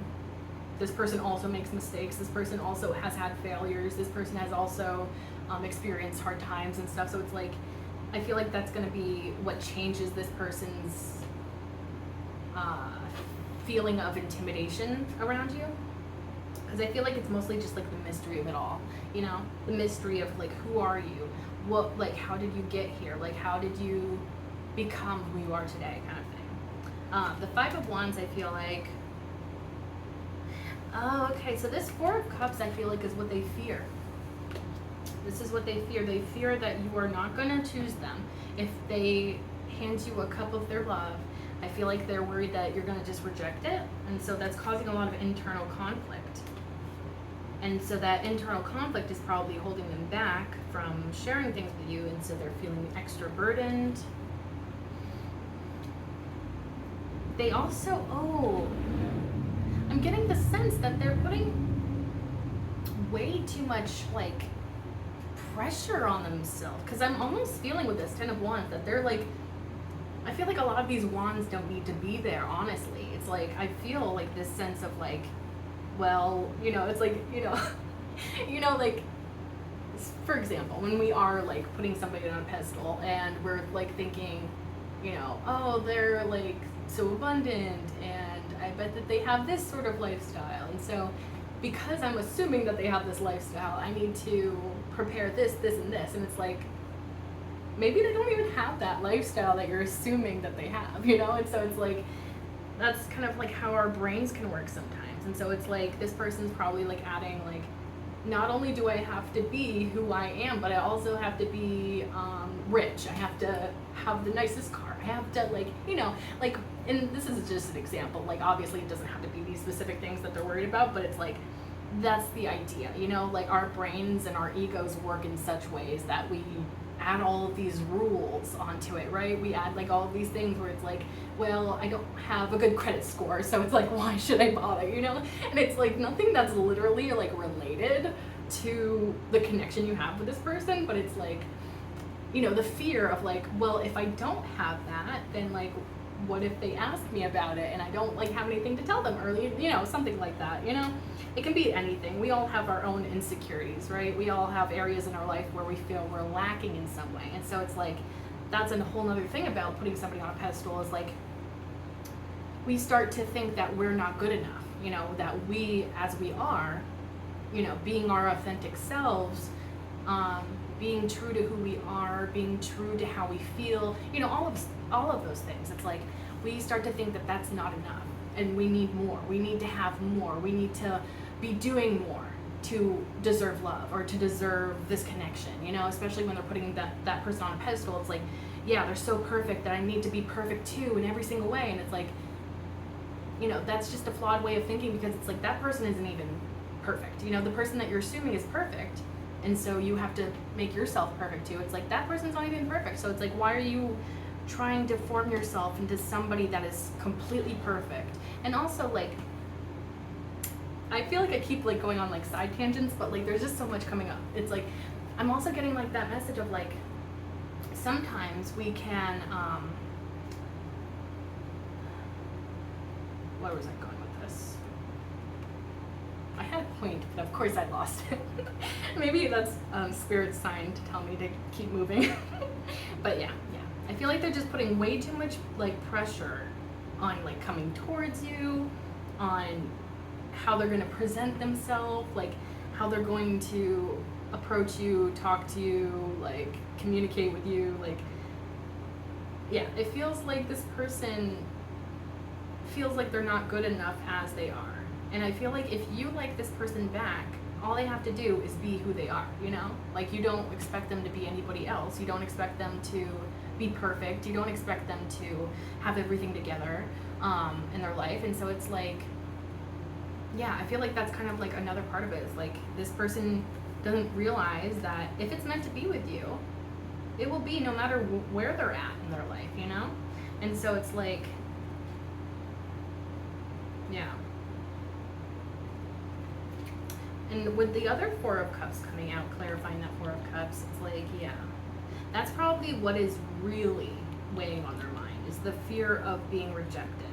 This person also makes mistakes. This person also has had failures. This person has also experienced hard times and stuff. So it's like, I feel like that's going to be what changes this person's feeling of intimidation around you. Because I feel like it's mostly just like the mystery of it all, you know, the mystery of like, who are you? What, like, how did you get here? Like, how did you become who you are today, kind of thing. The Five of Wands, I feel like, oh, okay, so this Four of Cups, I feel like, is what they fear. This is what they fear. They fear that you are not going to choose them. If they hand you a cup of their love, I feel like they're worried that you're going to just reject it. And so that's causing a lot of internal conflict. And so that internal conflict is probably holding them back from sharing things with you, and so they're feeling extra burdened. They also, I'm getting the sense that they're putting way too much like pressure on themselves, because I'm almost feeling with this Ten of Wands that they're like, I feel like a lot of these wands don't need to be there, honestly. It's like, I feel like this sense of like, well, you know, it's like, you know, you know, like, for example, when we are like putting somebody on a pedestal and we're like thinking, you know, oh, they're like so abundant and I bet that they have this sort of lifestyle. And so because I'm assuming that they have this lifestyle, I need to prepare this, this, and this. And it's like, maybe they don't even have that lifestyle that you're assuming that they have, you know? And so it's like, that's kind of like how our brains can work sometimes. And so it's like, this person's probably like adding like, not only do I have to be who I am, but I also have to be rich. I have to have the nicest car. I have to, like, you know, like, and this is just an example, like, obviously it doesn't have to be these specific things that they're worried about, but it's like, that's the idea, you know, like our brains and our egos work in such ways that we add all of these rules onto it, right? We add like all of these things where it's like, well, I don't have a good credit score, so it's like, why should I bother, you know? And it's like nothing that's literally like related to the connection you have with this person, but it's like, you know, the fear of like, well, if I don't have that, then like, what if they ask me about it and I don't like have anything to tell them early, you know, something like that, you know? It can be anything. We all have our own insecurities, right? We all have areas in our life where we feel we're lacking in some way. And so it's like, that's a whole nother thing about putting somebody on a pedestal is like, we start to think that we're not good enough, you know, that we, as we are, you know, being our authentic selves, being true to who we are, being true to how we feel, you know, all of those things. It's like we start to think that that's not enough and we need more. We need to have more. We need to be doing more to deserve love or to deserve this connection, you know, especially when they're putting that person on a pedestal. It's like, yeah, they're so perfect that I need to be perfect too in every single way. And it's like, you know, that's just a flawed way of thinking because it's like that person isn't even perfect. You know, the person that you're assuming is perfect. And so you have to make yourself perfect too. It's like that person's not even perfect. So it's like, why are you trying to form yourself into somebody that is completely perfect? And also like, I feel like I keep like going on like side tangents, but like there's just so much coming up. It's like, I'm also getting like that message of like, sometimes we can, where was I going with this? I had a point, but of course I lost it. Maybe that's Spirit's sign to tell me to keep moving. But yeah. I feel like they're just putting way too much like pressure on like coming towards you, on how they're going to present themselves, like how they're going to approach you, talk to you, like communicate with you. Like, yeah, it feels like this person feels like they're not good enough as they are. And I feel like if you like this person back, all they have to do is be who they are, you know? Like, you don't expect them to be anybody else. You don't expect them to be perfect. You don't expect them to have everything together in their life. And so it's like, yeah, I feel like that's kind of like another part of it is like this person doesn't realize that if it's meant to be with you, it will be no matter where they're at in their life, you know? And so it's like, yeah. And with the other Four of Cups coming out, clarifying that Four of Cups, it's like, yeah, that's probably what is really weighing on their mind, is the fear of being rejected.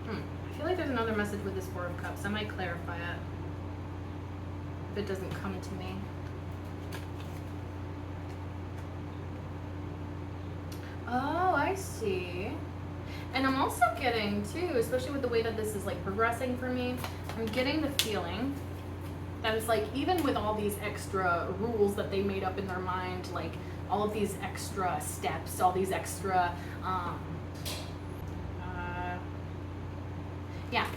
I feel like there's another message with this Four of Cups. I might clarify it if it doesn't come to me. Oh, I see. And I'm also getting, too, especially with the way that this is, like, progressing for me, I'm getting the feeling that it's, like, even with all these extra rules that they made up in their mind, like, all of these extra steps, all these extra,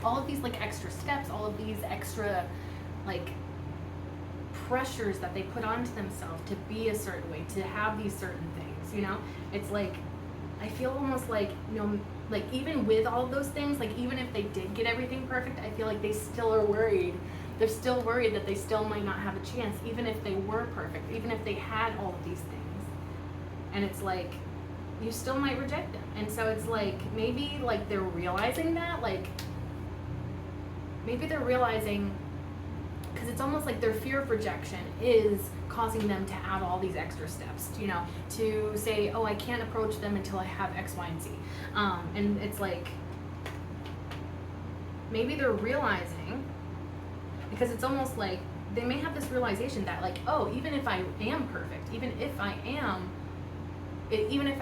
all of these, like, extra steps, all of these extra, like, pressures that they put onto themselves to be a certain way, to have these certain things, you know? It's, like, I feel almost like, you know, like even with all of those things, like even if they did get everything perfect, I feel like they still are worried. They're still worried that they still might not have a chance, even if they were perfect, even if they had all of these things. And it's like, you still might reject them. And so it's like, maybe like they're realizing that, like, maybe they're realizing, because it's almost like their fear of rejection is causing them to add all these extra steps, you know, to say, oh, I can't approach them until I have X, Y, and Z. And it's like, maybe they're realizing, because it's almost like they may have this realization that like, oh, even if I am perfect, even if I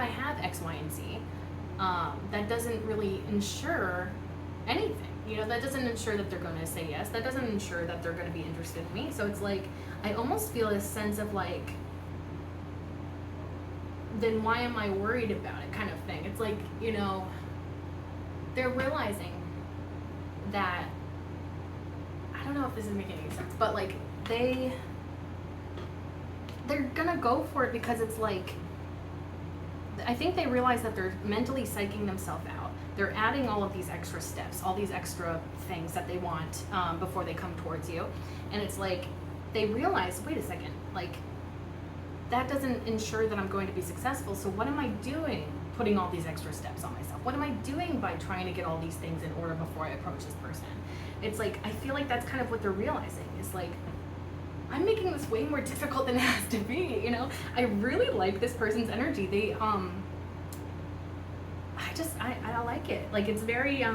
have X, Y, and Z, that doesn't really ensure anything. You know, that doesn't ensure that they're going to say yes. That doesn't ensure that they're going to be interested in me. So it's like, I almost feel this sense of like, then why am I worried about it kind of thing. It's like, you know, they're realizing that, I don't know if this is making any sense, but like they're gonna go for it because it's like, I think they realize that they're mentally psyching themselves out. They're adding all of these extra steps, all these extra things that they want before they come towards you. And it's like, they realize, wait a second, like, that doesn't ensure that I'm going to be successful. So what am I doing putting all these extra steps on myself? What am I doing by trying to get all these things in order before I approach this person? It's like, I feel like that's kind of what they're realizing. It's like, I'm making this way more difficult than it has to be, you know? I really like this person's energy. They, I like it. Like, it's very,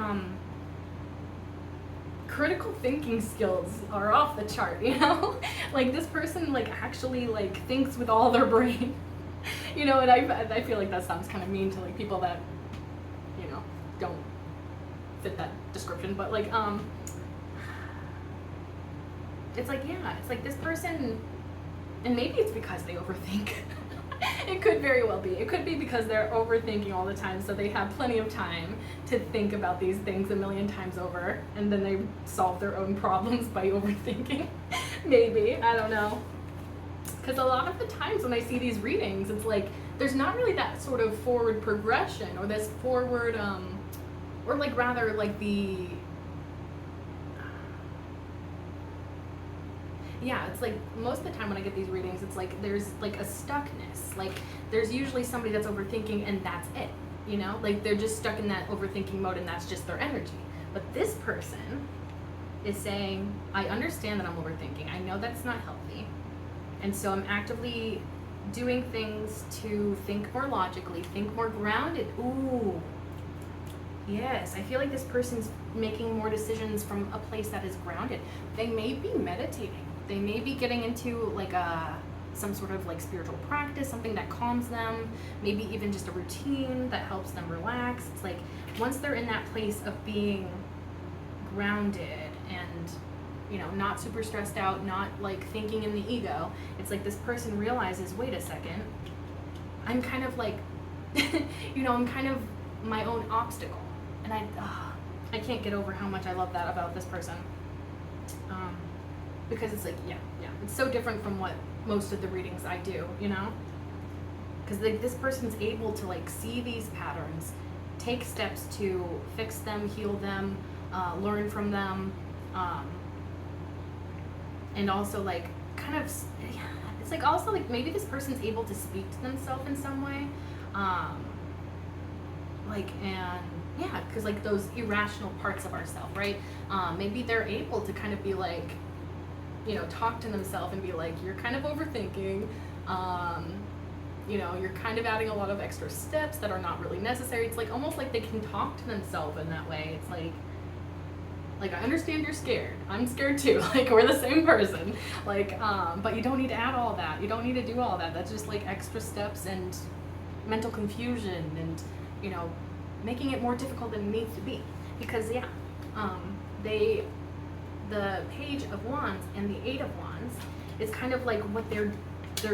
critical thinking skills are off the chart, you know? Like, this person, like, actually, like, thinks with all their brain, you know? And I feel like that sounds kind of mean to, like, people that, you know, don't fit that description, but, like, it's like, yeah, it's like this person, and maybe it's because they overthink. It could very well be. It could be because they're overthinking all the time, so they have plenty of time to think about these things a million times over, and then they solve their own problems by overthinking. Maybe, I don't know. Because a lot of the times when I see these readings, it's like, there's not really that sort of forward progression, or this forward, or like rather like the, yeah, it's like most of the time when I get these readings, it's like there's like a stuckness. Like, there's usually somebody that's overthinking and that's it, you know? Like, they're just stuck in that overthinking mode and that's just their energy. But this person is saying, I understand that I'm overthinking. I know that's not healthy. And so I'm actively doing things to think more logically, think more grounded. Ooh, yes, I feel like this person's making more decisions from a place that is grounded. They may be meditating. They may be getting into like some sort of like spiritual practice, something that calms them, maybe even just a routine that helps them relax. It's like, once they're in that place of being grounded and, you know, not super stressed out, not like thinking in the ego, it's like this person realizes, wait a second, I'm kind of like, you know, I'm kind of my own obstacle. And I can't get over how much I love that about this person. Because it's like, yeah, it's so different from what most of the readings I do, you know? Because like, this person's able to like see these patterns, take steps to fix them, heal them, learn from them, and also like kind of, yeah, it's like also like maybe this person's able to speak to themselves in some way, like, and yeah, because like those irrational parts of ourselves, right? Maybe they're able to kind of be like, you know, talk to themselves and be like, you're kind of overthinking, you know, you're kind of adding a lot of extra steps that are not really necessary. It's like almost like they can talk to themselves in that way. It's like, I understand you're scared. I'm scared too. Like, we're the same person. Like, but you don't need to add all that. You don't need to do all that. That's just like extra steps and mental confusion and, you know, making it more difficult than it needs to be. Because yeah, the Page of Wands and the Eight of Wands is kind of like what they're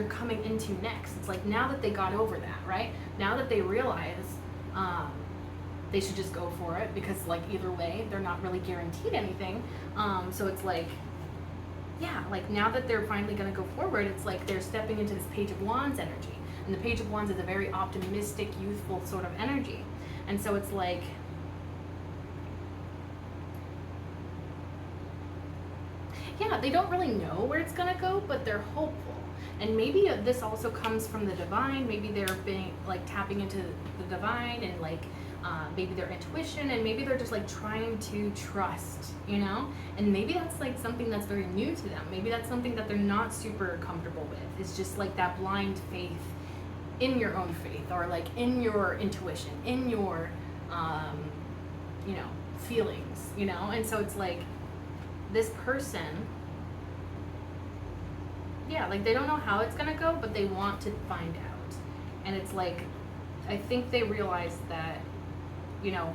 coming into next. It's like, now that they got over that, right? Now that they realize they should just go for it, because like either way they're not really guaranteed anything. So it's like, yeah, like now that they're finally going to go forward, it's like they're stepping into this Page of Wands energy. And the Page of Wands is a very optimistic, youthful sort of energy. And so it's like, yeah, they don't really know where it's gonna go, but they're hopeful. And maybe this also comes from the divine. Maybe they're being like tapping into the divine and like maybe their intuition, and maybe they're just like trying to trust, you know? And maybe that's like something that's very new to them. Maybe that's something that they're not super comfortable with. It's just like that blind faith in your own faith, or like in your intuition, in your you know, feelings, you know? And so it's like, this person, yeah, like they don't know how it's gonna go, but they want to find out. And it's like, I think they realize that, you know,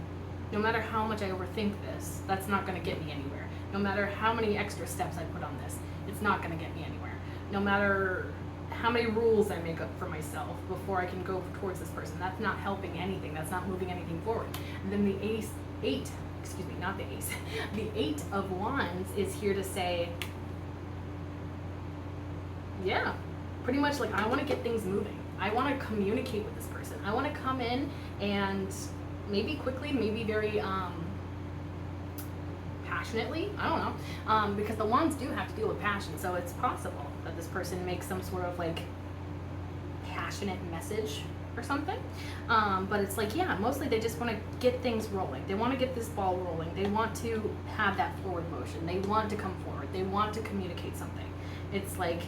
no matter how much I overthink this, that's not gonna get me anywhere. No matter how many extra steps I put on this, it's not gonna get me anywhere. No matter how many rules I make up for myself before I can go towards this person, that's not helping anything. That's not moving anything forward. And then the Eight of Wands is here to say, yeah, pretty much like, I want to get things moving. I want to communicate with this person. I want to come in and maybe quickly, maybe very passionately, I don't know, because the wands do have to deal with passion, so it's possible that this person makes some sort of like passionate message or something, but it's like, yeah, mostly they just want to get things rolling. They want to get this ball rolling. They want to have that forward motion. They want to come forward. They want to communicate something. It's like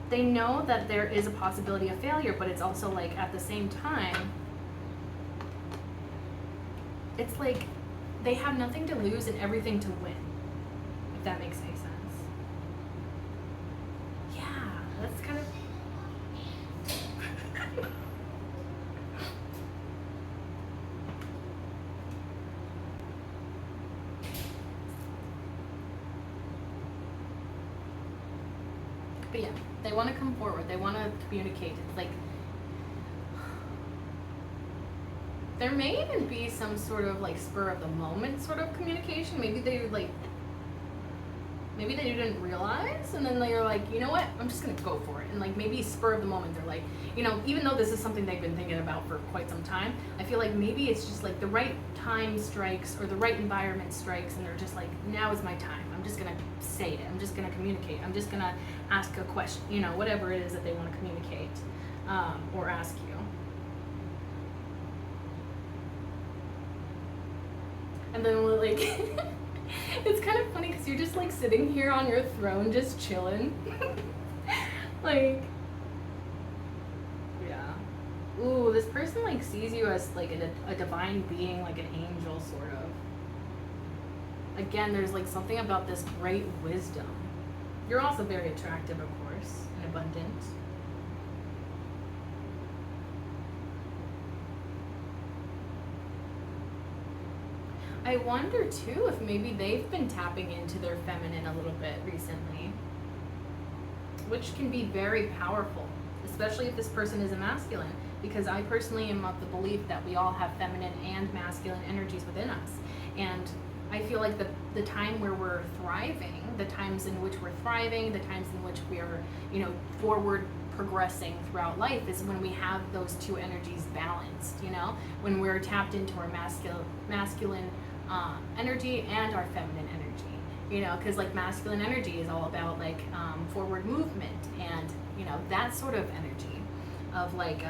they know that there is a possibility of failure, but it's also like at the same time, it's like they have nothing to lose and everything to win, if that makes any sense. Yeah, that's kind of... But yeah, they want to come forward. They want to communicate. It's like there may even be some sort of like spur of the moment sort of communication. Maybe they didn't realize, and then they're like, you know what, I'm just gonna go for it. And like maybe spur of the moment, they're like, you know, even though this is something they've been thinking about for quite some time, I feel like maybe it's just like the right time strikes or the right environment strikes, and they're just like, now is my time. I'm just gonna say it. I'm just gonna communicate. I'm just gonna ask a question, you know, whatever it is that they want to communicate or ask you. And then we're like, it's kind of funny because you're just like sitting here on your throne, just chilling. Like, yeah. Ooh, this person like sees you as like a divine being, like an angel, sort of. Again, there's like something about this great wisdom. You're also very attractive, of course, and abundant. I wonder too if maybe they've been tapping into their feminine a little bit recently, which can be very powerful, especially if this person is a masculine, because I personally am of the belief that we all have feminine and masculine energies within us. And I feel like the time where we're thriving, the times in which we're thriving, the times in which we are, you know, forward progressing throughout life is when we have those two energies balanced, you know, when we're tapped into our masculine energy and our feminine energy, you know, because like masculine energy is all about like forward movement and, you know, that sort of energy of like,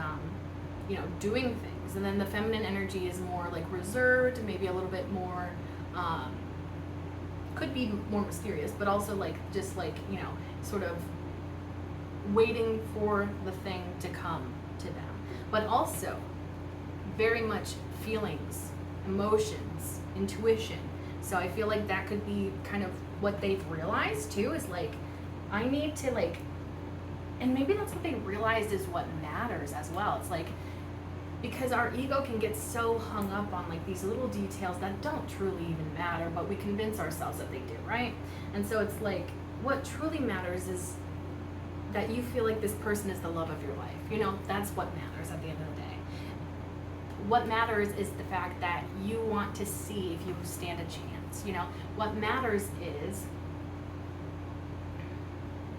you know, doing things. And then the feminine energy is more like reserved, maybe a little bit more, could be more mysterious, but also like just like, you know, sort of waiting for the thing to come to them. But also very much feelings, emotions, intuition. So I feel like that could be kind of what they've realized too, is like, I need to like, and maybe that's what they realized is what matters as well. It's like, because our ego can get so hung up on like these little details that don't truly even matter, but we convince ourselves that they do, right? And so it's like, what truly matters is that you feel like this person is the love of your life. You know, that's what matters at the end of the day. What matters is the fact that you want to see if you stand a chance. You know, what matters is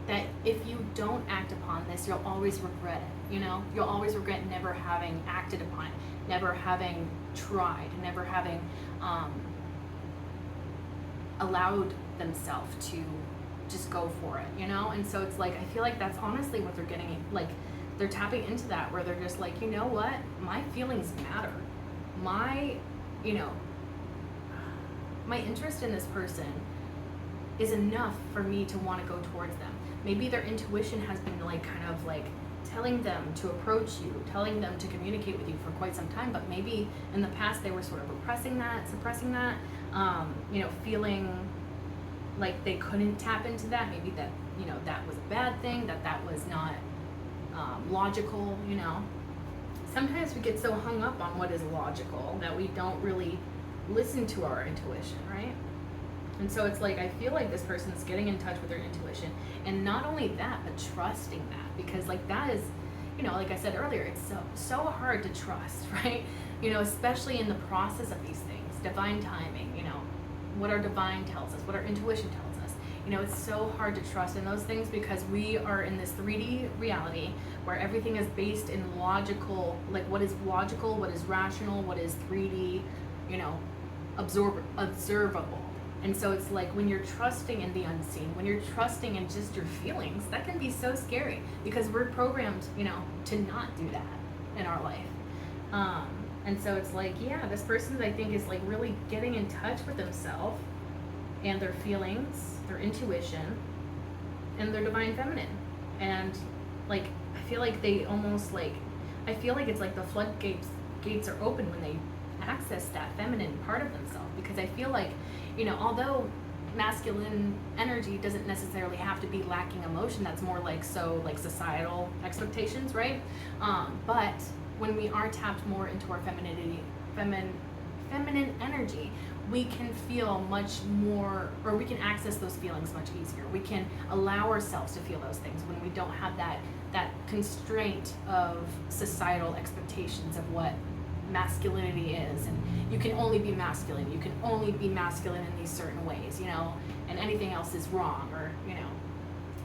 that if you don't act upon this, you'll always regret it. You know, you'll always regret never having acted upon it, never having tried, never having allowed themselves to just go for it, you know? And so it's like, I feel like that's honestly what they're getting, like, they're tapping into that, where they're just like, you know what? My feelings matter. My, you know, my interest in this person is enough for me to want to go towards them. Maybe their intuition has been like kind of like telling them to approach you, telling them to communicate with you for quite some time, but maybe in the past they were sort of repressing that, suppressing that, you know, feeling like they couldn't tap into that. Maybe that, you know, that was a bad thing, that was not logical, you know. Sometimes we get so hung up on what is logical that we don't really listen to our intuition, right? And so it's like, I feel like this person's getting in touch with their intuition, and not only that, but trusting that, because like that is, you know, like I said earlier, it's so hard to trust, right? You know, especially in the process of these things, divine timing, you know, what our divine tells us, what our intuition tells us. You know, it's so hard to trust in those things because we are in this 3D reality where everything is based in logical, like what is logical, what is rational, what is 3D, you know, observable. And so it's like when you're trusting in the unseen, when you're trusting in just your feelings, that can be so scary because we're programmed, you know, to not do that in our life. And so it's like, yeah, this person I think is like really getting in touch with themselves and their feelings, their intuition, and their divine feminine. And like, I feel like they almost like, I feel like it's like the gates are open when they access that feminine part of themselves, because I feel like, you know, although masculine energy doesn't necessarily have to be lacking emotion, that's more like so like societal expectations, right? But when we are tapped more into our femininity, feminine energy, we can feel much more, or we can access those feelings much easier. We can allow ourselves to feel those things when we don't have that constraint of societal expectations of what masculinity is, and you can only be masculine, you can only be masculine in these certain ways, you know, and anything else is wrong, or, you know,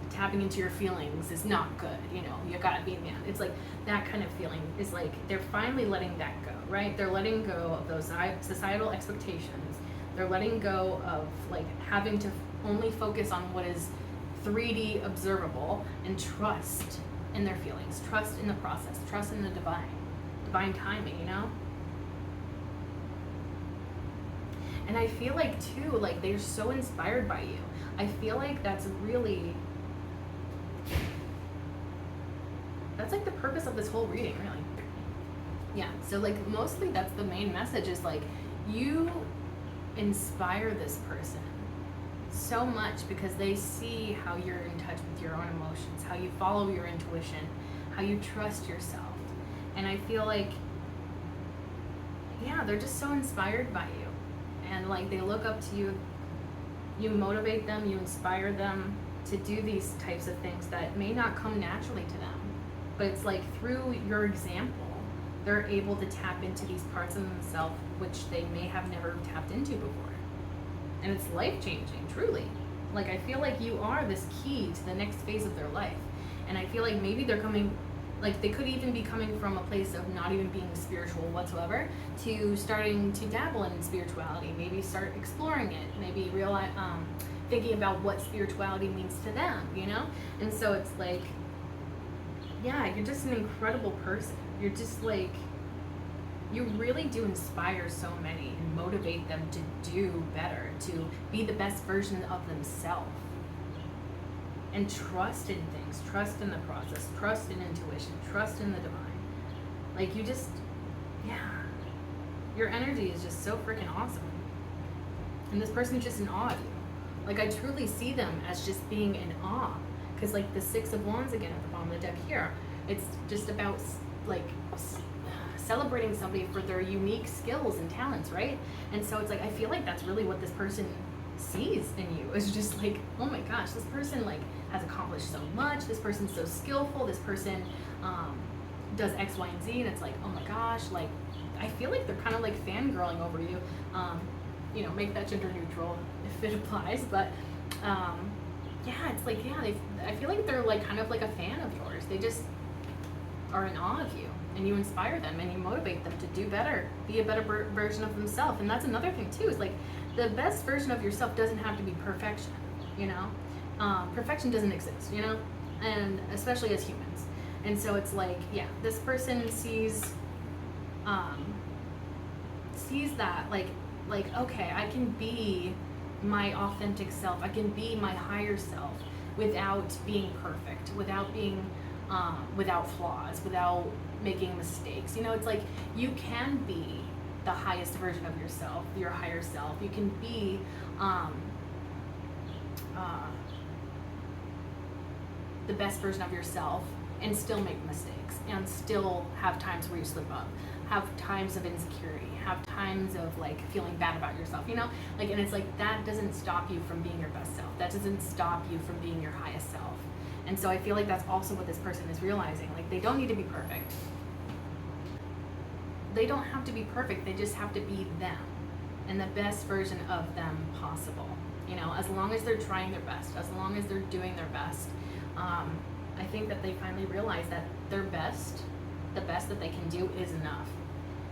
tapping into your feelings is not good, you know, you gotta be a man. It's like that kind of feeling is like they're finally letting that go, right? They're letting go of those societal expectations. They're letting go of like having to only focus on what is 3D observable and trust in their feelings, trust in the process, trust in the divine timing, you know? And I feel like too, like they're so inspired by you. I feel like that's really, that's like the purpose of this whole reading, really. Yeah, so like mostly that's the main message, is like you inspire this person so much because they see how you're in touch with your own emotions, how you follow your intuition, how you trust yourself. And I feel like, yeah, they're just so inspired by you. And like they look up to you, you motivate them, you inspire them to do these types of things that may not come naturally to them. But it's like through your example, they're able to tap into these parts of themselves which they may have never tapped into before. And it's life-changing, truly. Like I feel like you are this key to the next phase of their life. And I feel like maybe they're coming, like they could even be coming from a place of not even being spiritual whatsoever to starting to dabble in spirituality, maybe start exploring it, maybe realize, thinking about what spirituality means to them, you know? And so it's like, yeah, you're just an incredible person. You're just like, you really do inspire so many and motivate them to do better, to be the best version of themselves. And trust in things, trust in the process, trust in intuition, trust in the divine. Like you just, yeah, your energy is just so freaking awesome. And this person's just in awe of you. Like I truly see them as just being in awe. Because like the Six of Wands again at the bottom of the deck here, it's just about like celebrating somebody for their unique skills and talents, right? And so it's like, I feel like that's really what this person sees in you, is just like, oh my gosh, this person like has accomplished so much, this person's so skillful, this person does X, Y, and Z, and it's like, oh my gosh, like I feel like they're kind of like fangirling over you. You know, make that gender neutral if it applies, but yeah, it's like, yeah, I feel like they're like kind of like a fan of yours. They just are in awe of you, and you inspire them and you motivate them to do better, be a better version of themselves. And that's another thing too, is like the best version of yourself doesn't have to be perfection, you know? Perfection doesn't exist, you know? And especially as humans. And so it's like, yeah, this person sees that like, okay, I can be my authentic self. I can be my higher self without being perfect, without being, without flaws, without making mistakes. You know, it's like you can be the highest version of yourself, your higher self. You can be the best version of yourself and still make mistakes and still have times where you slip up, have times of insecurity, have times of like feeling bad about yourself, you know? Like, and it's like that doesn't stop you from being your best self. That doesn't stop you from being your highest self. And so I feel like that's also what this person is realizing. Like they don't need to be perfect. They don't have to be perfect. They just have to be them and the best version of them possible, You know, as long as they're trying their best, as long as they're doing their best, I think that they finally realize that their best, the best that they can do is enough.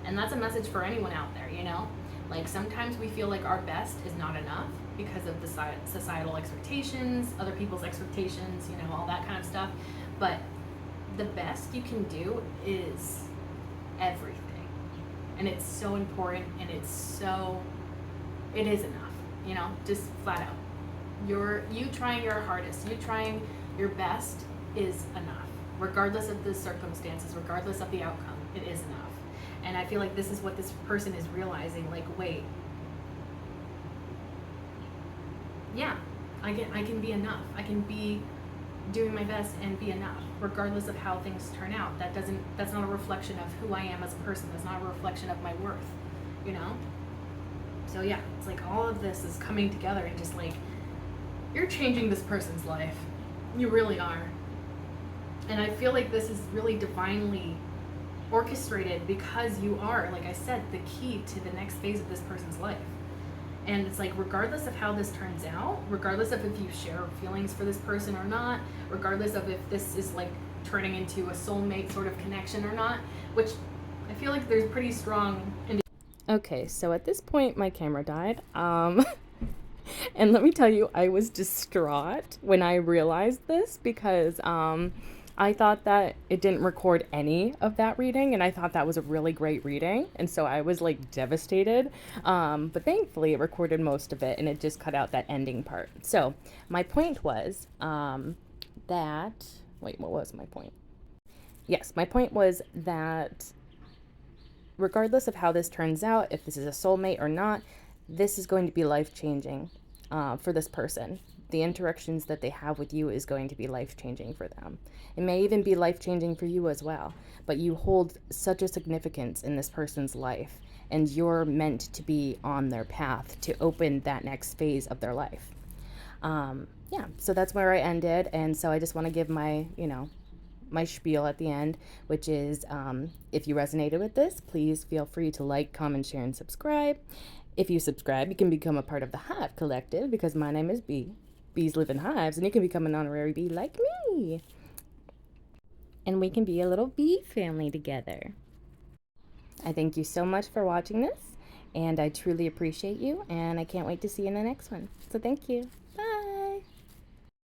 And that's a message for anyone out there, you know? Like sometimes we feel like our best is not enough because of the societal expectations, other people's expectations, you know, all that kind of stuff. But the best you can do is everything. And it's so important, and it is enough, you know, just flat out. You trying your hardest, you trying your best is enough. Regardless of the circumstances, regardless of the outcome, it is enough. And I feel like this is what this person is realizing, like, wait, yeah, I can be enough. I can be doing my best and be enough, regardless of how things turn out. That's not a reflection of who I am as a person. That's not a reflection of my worth, you know? So yeah, it's like all of this is coming together, and just like, you're changing this person's life. You really are. And I feel like this is really divinely orchestrated, because you are, like I said, the key to the next phase of this person's life. And it's like, regardless of how this turns out, regardless of if you share feelings for this person or not, regardless of if this is like turning into a soulmate sort of connection or not, which I feel like there's pretty strong Okay, so at this point my camera died. And let me tell you, I was distraught when I realized this, because I thought that it didn't record any of that reading, and I thought that was a really great reading, and so I was like devastated. But thankfully it recorded most of it, and it just cut out that ending part. So my point was that, wait, what was my point? Yes, my point was that regardless of how this turns out, if this is a soulmate or not, this is going to be life-changing for this person. The interactions that they have with you is going to be life-changing for them. It may even be life-changing for you as well, but you hold such a significance in this person's life, and you're meant to be on their path to open that next phase of their life. Yeah, so that's where I ended, and so I just want to give my, my spiel at the end, which is, if you resonated with this, please feel free to like, comment, share, and subscribe. If you subscribe, you can become a part of the Hive Collective, because my name is Bee. Bees live in hives, and you can become an honorary bee like me. And we can be a little bee family together. I thank you so much for watching this, and I truly appreciate you, and I can't wait to see you in the next one. So thank you.